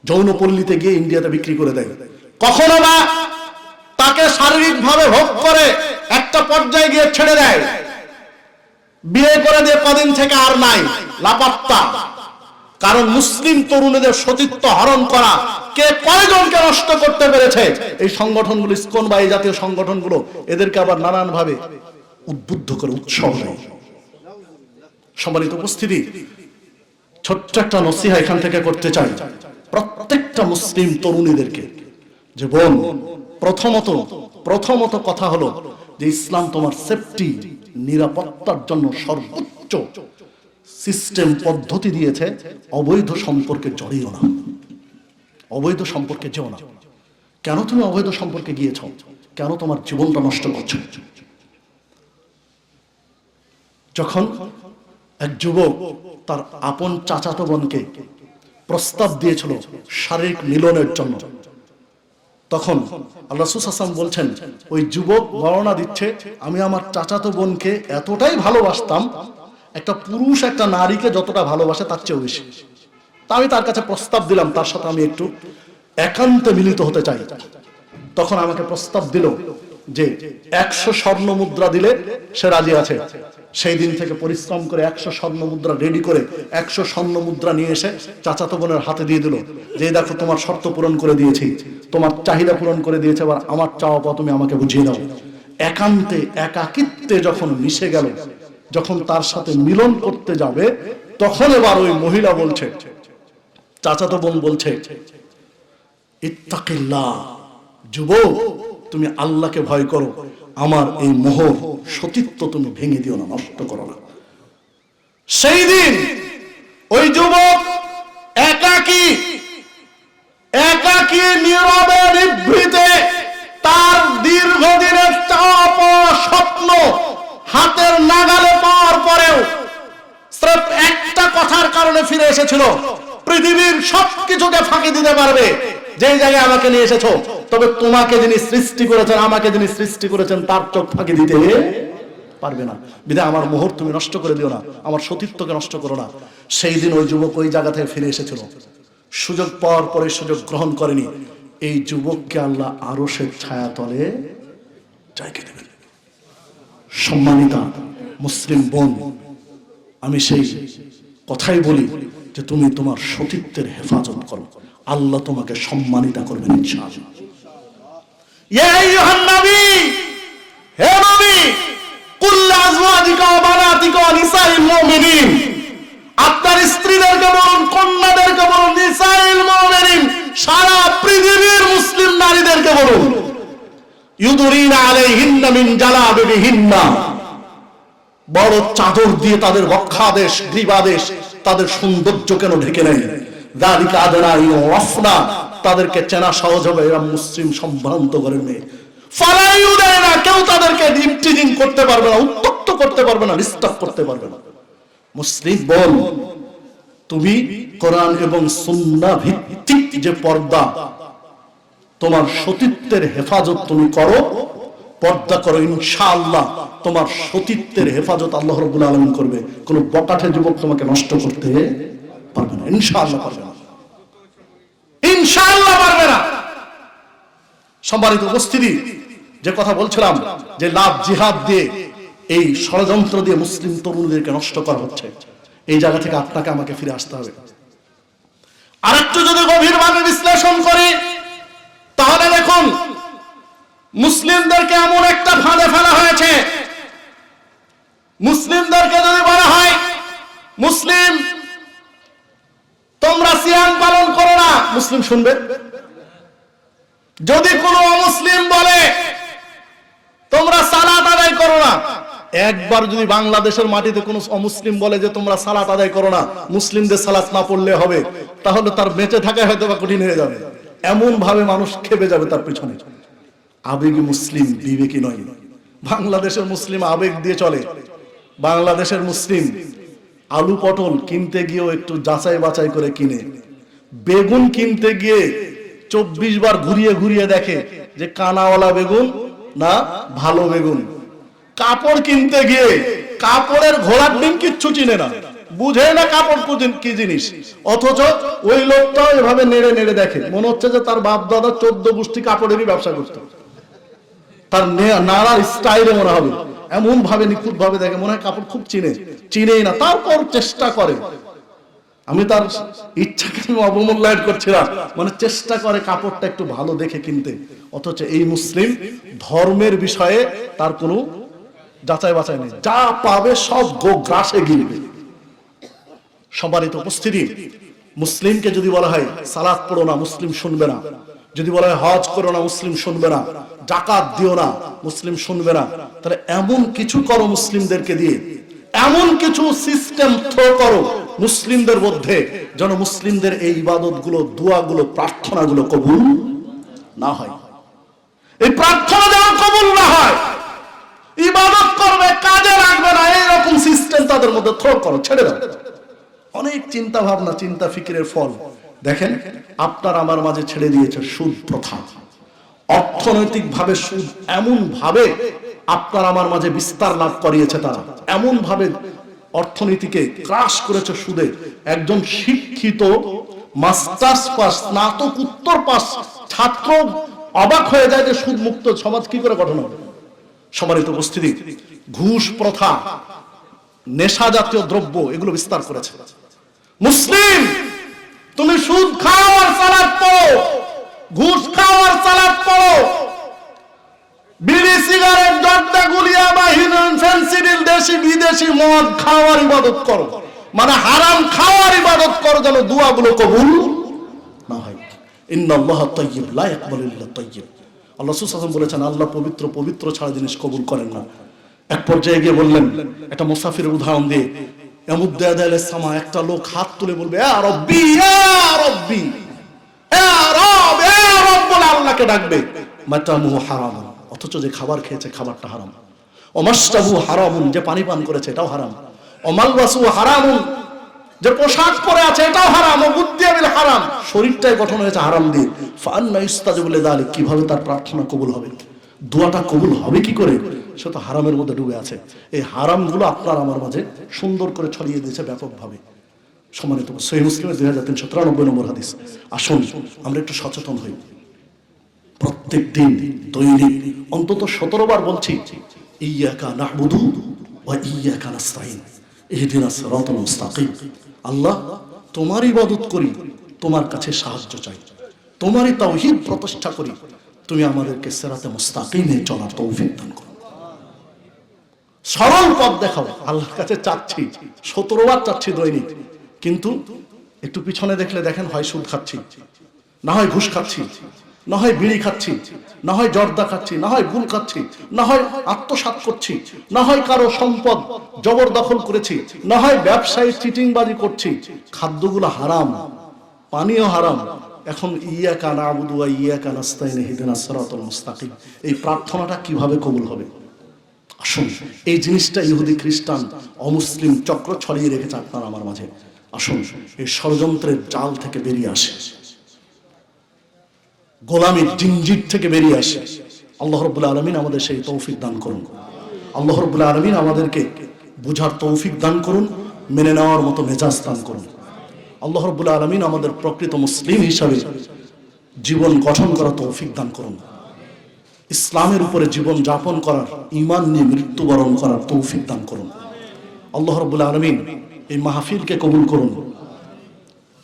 যৌনপল্লীতে গিয়ে ইন্ডিয়াতে বিক্রি করে দেয়। কখনো বা তাকে শারীরিকভাবে ভোগ করে একটা পর্যায়ে গিয়ে ছেড়ে দেয়, বিয়ে করে দিয়ে কদিন থেকে আর নাই, লাপাত্তা। কারণ মুসলিম তরুণীদের সতীত্ব হরণ করা কে কয়জনকে নষ্ট করতে পেরেছে, এই সংগঠনগুলো, ইসকন বা এই জাতীয় সংগঠনগুলো এদেরকে আবার নানান ভাবে উদ্বুদ্ধ করে, উৎসাহ দেয়। সম্মানিত উপস্থিতি, ছোট্ট একটা নসিহা এখান থেকে করতে চাই প্রত্যেকটা মুসলিম তরুণীদেরকে, যে বোন, প্রথমত কথা হলো যে ইসলাম তোমার সেফটি, নিরাপত্তার জন্য সর্বোচ্চ সিস্টেম পদ্ধতি দিয়েছে, অবৈধ সম্পর্কে জড়িও না, অবৈধ সম্পর্কে যেও না। কেন তুমি অবৈধ সম্পর্কে গিয়েছ? কেন তোমার জীবনটা নষ্ট করছো? যখন এক যুবক তার আপন চাচাতো বোনকে প্রস্তাব দিয়েছিল শারীরিক মিলনের জন্য, তখন আল্লাহ রাসূল সাল্লাল্লাহু আলাইহি ওয়াসাল্লাম বলছেন, ওই যুবক বর্ণনা দিচ্ছে, আমি আমার চাচাতো বোনকে এতটাই ভালোবাসতাম, একটা পুরুষ একটা নারীকে যতটা ভালোবাসে তার চেয়েও বেশি। তা আমি তার কাছে প্রস্তাব দিলাম, তার সাথে আমি একটু একান্তে মিলিত হতে চাই। তখন আমাকে প্রস্তাব দিল যে 100 স্বর্ণ মুদ্রা দিলে সে রাজি আছে। সেই দিন থেকে পরিশ্রম করে 100 স্বর্ণ মুদ্রা রেডি করে 100 স্বর্ণ মুদ্রা নিয়ে এসে চাচাতো বোনের হাতে দিয়ে দিল, যে দেখো তোমার শর্ত পূরণ করে দিয়েছি, তোমার চাহিদা পূরণ করে দিয়েছে, এবার আমার চাওয়া পাওয়া তুমি আমাকে বুঝিয়ে দাও। একান্তে একাকিত্বে যখন মিশে গেল, যখন তার সাথে মিলন করতে যাবে, তখন এবার ওই মহিলা বলছে, চাচাতো বোন বলছে, ইত্তাকিল্লাহ, যুবক তুমি আল্লাহকে ভয় করো, আমার এই মোহ সতীত্ব তুমি ভেঙে দিও না, নষ্ট করো না। সেই দিন ওই যুবক একাকী নীরবে নিভৃতে তার দীর্ঘদিনের চাওয়া পাওয়া স্বপ্ন হাতের নাগালে পাওয়ার পরেও স্রেফ একটা কথার কারণে ফিরে এসেছিল, পৃথিবীর সবকিছুকে ফাঁকি দিতে পারবে যে জায়গায় আমাকে নিয়ে এসেছো, তবে তোমাকে যিনি সৃষ্টি করেছেন, আমাকে যিনি সৃষ্টি করেছেন, তার চোখ ফাঁকি দিতে পারবে না। বিধায় আমার মোহর তুমি নষ্ট করে দিও না, আমার সতীত্বকে নষ্ট করো না। সেই দিন ওই যুবক ওই জায়গা থেকে ফিরে এসেছিল। সুযোগ পাওয়ার পরে সুযোগ গ্রহণ করেনি। এই যুবককে আল্লাহ আরশের ছায়াতলে জায়গা দেবেন। সম্মানিতা মুসলিম বোন, আমি সেই কথাই বলি যে তুমি তোমার সতীত্বের হেফাজত করো, আল্লাহ তোমাকে সম্মানিত করবেন ইনশাআল্লাহ। ইয়া আইয়ুহান নবী, হে নবী, কুল আজওয়াজিকা ওয়া বানাতিকা ওয়া নিসাইল মুমিনিন, আপনার স্ত্রীদেরকে বলুন, কন্যাদেরকে বলুন, নিসাইল মুমিনিন, সারা পৃথিবীর মুসলিম নারীদেরকে বলুন, ইউদরিনা আলাইহিন্না মিন জালাবিবিহিন্না, বড় চাদর দিয়ে তাদের বক্ষাদেশ গ্রীবাদেশ তাদের সৌন্দর্য কেন ঢেকে নেয়, যালিকা আদনা ইউরাফনা, তাদেরকে চেনা সহজ হবে, এরা মুসলিম সম্ভ্রান্ত ঘরের মেয়ে। ফালা ইউদাইনা, কেউ তাদেরকে ডিপটিজিং করতে পারবে না, উত্তক্ত করতে পারবে না, ডিস্টার্ব করতে পারবে না। মুসলিম বোন, তুমি কোরআন এবং সুন্নাহ ভিত্তিক যে পর্দা, তোমার সতীত্বের হেফাজত তুমি করো, পর্দা করো, ইনশাআল্লাহ তোমার সতীত্বের হেফাজত আল্লাহ রাব্বুল আলামিন করবে। কোন বকাটে যুবক তোমাকে নষ্ট করতে পারবে না, ইনশাআল্লাহ পারবে না, ইনশাআল্লাহ পারবে না। সম্মানিত উপস্থিতি, যে কথা বলছিলাম যে লাভ জিহাদ দিয়ে, এই ষড়যন্ত্র দিয়ে মুসলিম তরুণদেরকে নষ্ট করা হচ্ছে, এই জায়গা থেকে আপনাকে আমাকে ফিরে আসতে হবে। আরেকটু যদি গভীরভাবে বিশ্লেষণ করি, তাহলে দেখুন মুসলিমদেরকে এমন একটা ফাঁদে ফেলা হয়েছে, মুসলিমদেরকে যদি বলা হয় মুসলিম তোমরা সিয়াম পালন করো না, মুসলিম শুনবে। যদি কোনো অমুসলিম বলে তোমরা সালাত আদায় করো না, একবার যদি বাংলাদেশের মাটিতে কোনো অমুসলিম বলে যে তোমরা সালাত আদায় করো না, মুসলিমদের সালাত না পড়লে হবে, তাহলে তার বেঁচে থাকা হয়তো বা কঠিন হয়ে যাবে। এমন ভাবে মানুষ খেপে যাবে তার পিছনে। আবেগী মুসলিম, বিবেকী নয়। বাংলাদেশের মুসলিম আবেগ দিয়ে চলে। বাংলাদেশের মুসলিম আলু পটল কিনতে গিয়েও একটু যাচাই বাছাই করে কিনে, বেগুন কিনতে গিয়ে 24 বার ঘুরিয়ে ঘুরিয়ে দেখে যে কানাওয়ালা বেগুন না ভালো বেগুন। কাপড় কিনতে গিয়ে কাপড়ের ঘোড়ার ডিম কিচ্ছু চিনে না, বুঝে না কাপড় কি জিনিস, অথচ ওই লোকটাও এভাবে নেড়ে নেড়ে দেখে, মনে হচ্ছে যে তার বাপ দাদা 14 গোষ্ঠী কাপড়েরই ব্যবসা করতো, তার নাড়ার স্টাইলে মনে হবে, এমন ভাবে নিখুঁত ভাবে দেখে, মনে হয় কাপড় খুব চিনেই না, তারপর চেষ্টা করে। আমি তার ইচ্ছাকে অবমূল্যায়ন করছি না, মানে চেষ্টা করে কাপড়টা একটু ভালো দেখে কিনতে। অথচ এই মুসলিম ধর্মের বিষয়ে তার কোনো যাচাই বাছাই নেই, যা পাবে সব গ্রাসে গিলবে। সম্মানিত উপস্থিতি, মুসলিমকে যদি বলা হয় সালাত পড়ো না, মুসলিম শুনবে না। যদি বলা হয় হজ করো না, মুসলিম শুনবে না। জাকাত দিও না, মুসলিম শুনবে না। তাহলে এমন কিছু করো মুসলিমদেরকে দিয়ে, এমন কিছু সিস্টেম থ্রো করো মুসলিমদের মধ্যে, যেন মুসলিমদের এই ইবাদতগুলো, দোয়াগুলো, প্রার্থনাগুলো কবুল না হয়। এই প্রার্থনা যেন কবুল না হয়, ইবাদত করবে কাজে লাগবে না, এইরকম সিস্টেম তাদের মধ্যে থ্রো করো, ছেড়ে দাও। অনেক চিন্তা ভাবনা, চিন্তা ফিকিরের ফল দেখেন আপনার আমার মাঝে ছেড়ে দিয়েছে সুদ প্রথা। অর্থনৈতিক ভাবে সুদ এমন ভাবে আপনার আমার মাঝে বিস্তার লাভ করিয়েছে, তারা এমন ভাবে অর্থনীতিকে ক্রাশ করেছে সুদে। একজন শিক্ষিত মাস্টার্স পাস, স্নাতকোত্তর পাস ছাত্র অবাক হয়ে যায় যে সুদ মুক্ত সমাজ কি করে গঠন হবে। সম্মানিত উপস্থিতি, ঘুষ প্রথা, নেশা জাতীয় দ্রব্য, এগুলো বিস্তার করেছে। মুসলিম, তুমি সুদ খাও আর সালাত পড়ো, ঘুষ খাও আর সালাত পড়ো, বিড়ি সিগারেট জর্দা গুলিয়া বা হিরোইন ফেন্সিডিল দেশি বিদেশি মদ খাওয়ার ইবাদত করো, মানে হারাম খাওয়ার ইবাদত করো, যেন দুআগুলো কবুল না হয়। ইন্নাল্লাহা তাইয়্যিব লা ইয়াকবালু ইল্লা তাইয়্যিব। আল্লাহ রাসূল সাল্লাল্লাহু আলাইহি ওয়াসাল্লাম বলেছেন, আল্লাহ পবিত্র, পবিত্র ছাড়া জিনিস কবুল করেন না। এক পর্যায়ে গিয়ে বললেন, একটা মুসাফিরের উদাহরণ দিয়ে, সামা, একটা লোক হাত তুলে বলবে ইয়া রাব্বি, ইয়া রাব্বি, ইয়া রব, ইয়া রব বলে আল্লাহকে ডাকবে। মাতামুহু হারাম, অথচ যে খাবার খেয়েছে খাবারটা হারাম। ওমাশরাবু হারামুন, যে পানি পান করেছে এটাও হারাম। ওমালবাসু হারামুন, যে পোশাক পরে আছে এটাও হারাম। ও বুদ্দিয়াবিল হারাম, শরীরটাই গঠন হয়েছে হারাম দিয়ে। ফান্না ইস্তাজিবু লিযালিক, কিভাবে তার প্রার্থনা কবুল হবে, দোয়াটা কবুল হবে কি করে? সে তো হারামের মধ্যে ডুবে আছে। এই হারামগুলো আপনার আমার মাঝে সুন্দর করে ছড়িয়ে দিয়েছে ব্যাপকভাবে। সম্মানিত, সহিহ মুসলিমের 2393 নম্বর হাদিস। আসুন আমরা একটু সচেতন হই। প্রত্যেক দিন দৈনিক অন্তত 17 বার বলছি, ইয়্যাকা না'বুদু ওয়া ইয়্যাকা নাস্তাঈন ইহদিনাস সিরাতাল মুস্তাকিম। আল্লাহ, তোমার ইবাদত করি, তোমার কাছে সাহায্য চাই, তোমারই তাওহীদ প্রতিষ্ঠা করি, তুমি আমাদেরকে সিরাতে মুস্তাকিমে চলার তৌফিক দান করো। সরল পথ দেখাও, আল্লাহর কাছে চাচ্ছি, 17 বার চাচ্ছি দৈনিক। কিন্তু একটু পিছনে দেখলে দেখেন, হয় সুদ খাচ্ছি, না হয় ঘুষ খাচ্ছি, না হয় বিড়ি খাচ্ছি, না হয় জর্দা খাচ্ছি, না হয় গুল খাচ্ছি, না হয় আত্মসাৎ করছি, না হয় কারো সম্পদ জবরদখল করেছি, না হয় ব্যবসায়ী চিটিংবাজি করছি। খাদ্যগুলো হারাম, পানিও হারাম। এখন ইয়্যাকা না'বুদু ওয়া ইয়্যাকা নাস্তাঈন ইহদিনাস সিরাতাল মুস্তাকিম, এই প্রার্থনাটা কিভাবে কবুল হবে? আসুন, এই জিনিসটা ইহুদি খ্রিস্টান অমুসলিম চক্র ছড়িয়ে রেখেছে আপনার আমার মাঝে। আসুন এই ষড়যন্ত্রের জাল থেকে বেরিয়ে আসে, গোলামীর জিনজির থেকে বেরিয়ে আসে। আল্লাহ রাব্বুল আলামিন আমাদের সেই তৌফিক দান করুন। আল্লাহ রাব্বুল আলামিন আমাদেরকে বুঝার তৌফিক দান করুন, মেনে নেওয়ার মতো মেজাজ দান করুন। আল্লাহ রাব্বুল আলামিন আমাদের প্রকৃত মুসলিম হিসাবে জীবন গঠন করার তৌফিক দান করুন, ইসলামের উপরে জীবন যাপন করার, ঈমান নিয়ে মৃত্যুবরণ করার তৌফিক দান করুন। আল্লাহ রাব্বুল আলামিন এই মাহফিলকে কবুল করুন,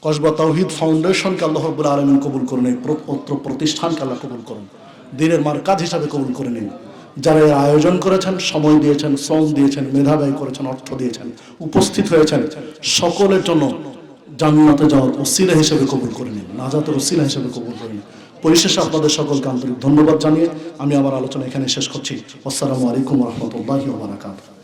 কসবা তাওহীদ ফাউন্ডেশনকে আল্লাহ রাব্বুল আলামিন কবুল করুন, এই প্রতিষ্ঠানকে আল্লাহ কবুল করুন, দ্বীনের মারকাজ হিসাবে কবুল করে নিন। যারা এর আয়োজন করেছেন, সময় দিয়েছেন, শ্রম দিয়েছেন, মেধা ব্যয় করেছেন, অর্থ দিয়েছেন, উপস্থিত হয়েছেন, সকলের জন্য জান্নাতে যাওয়ার ওসিলা হিসেবে কবুল করে নিন, নাজাতের ওসিলা হিসেবে কবুল করে নিন। পরিশেষে আপনাদের সকলকে আন্তরিক ধন্যবাদ জানিয়ে আমি আমার আলোচনা এখানে শেষ করছি। আসসালামু আলাইকুম ওয়া রাহমাতুল্লাহি ওয়া বারাকাতুহু।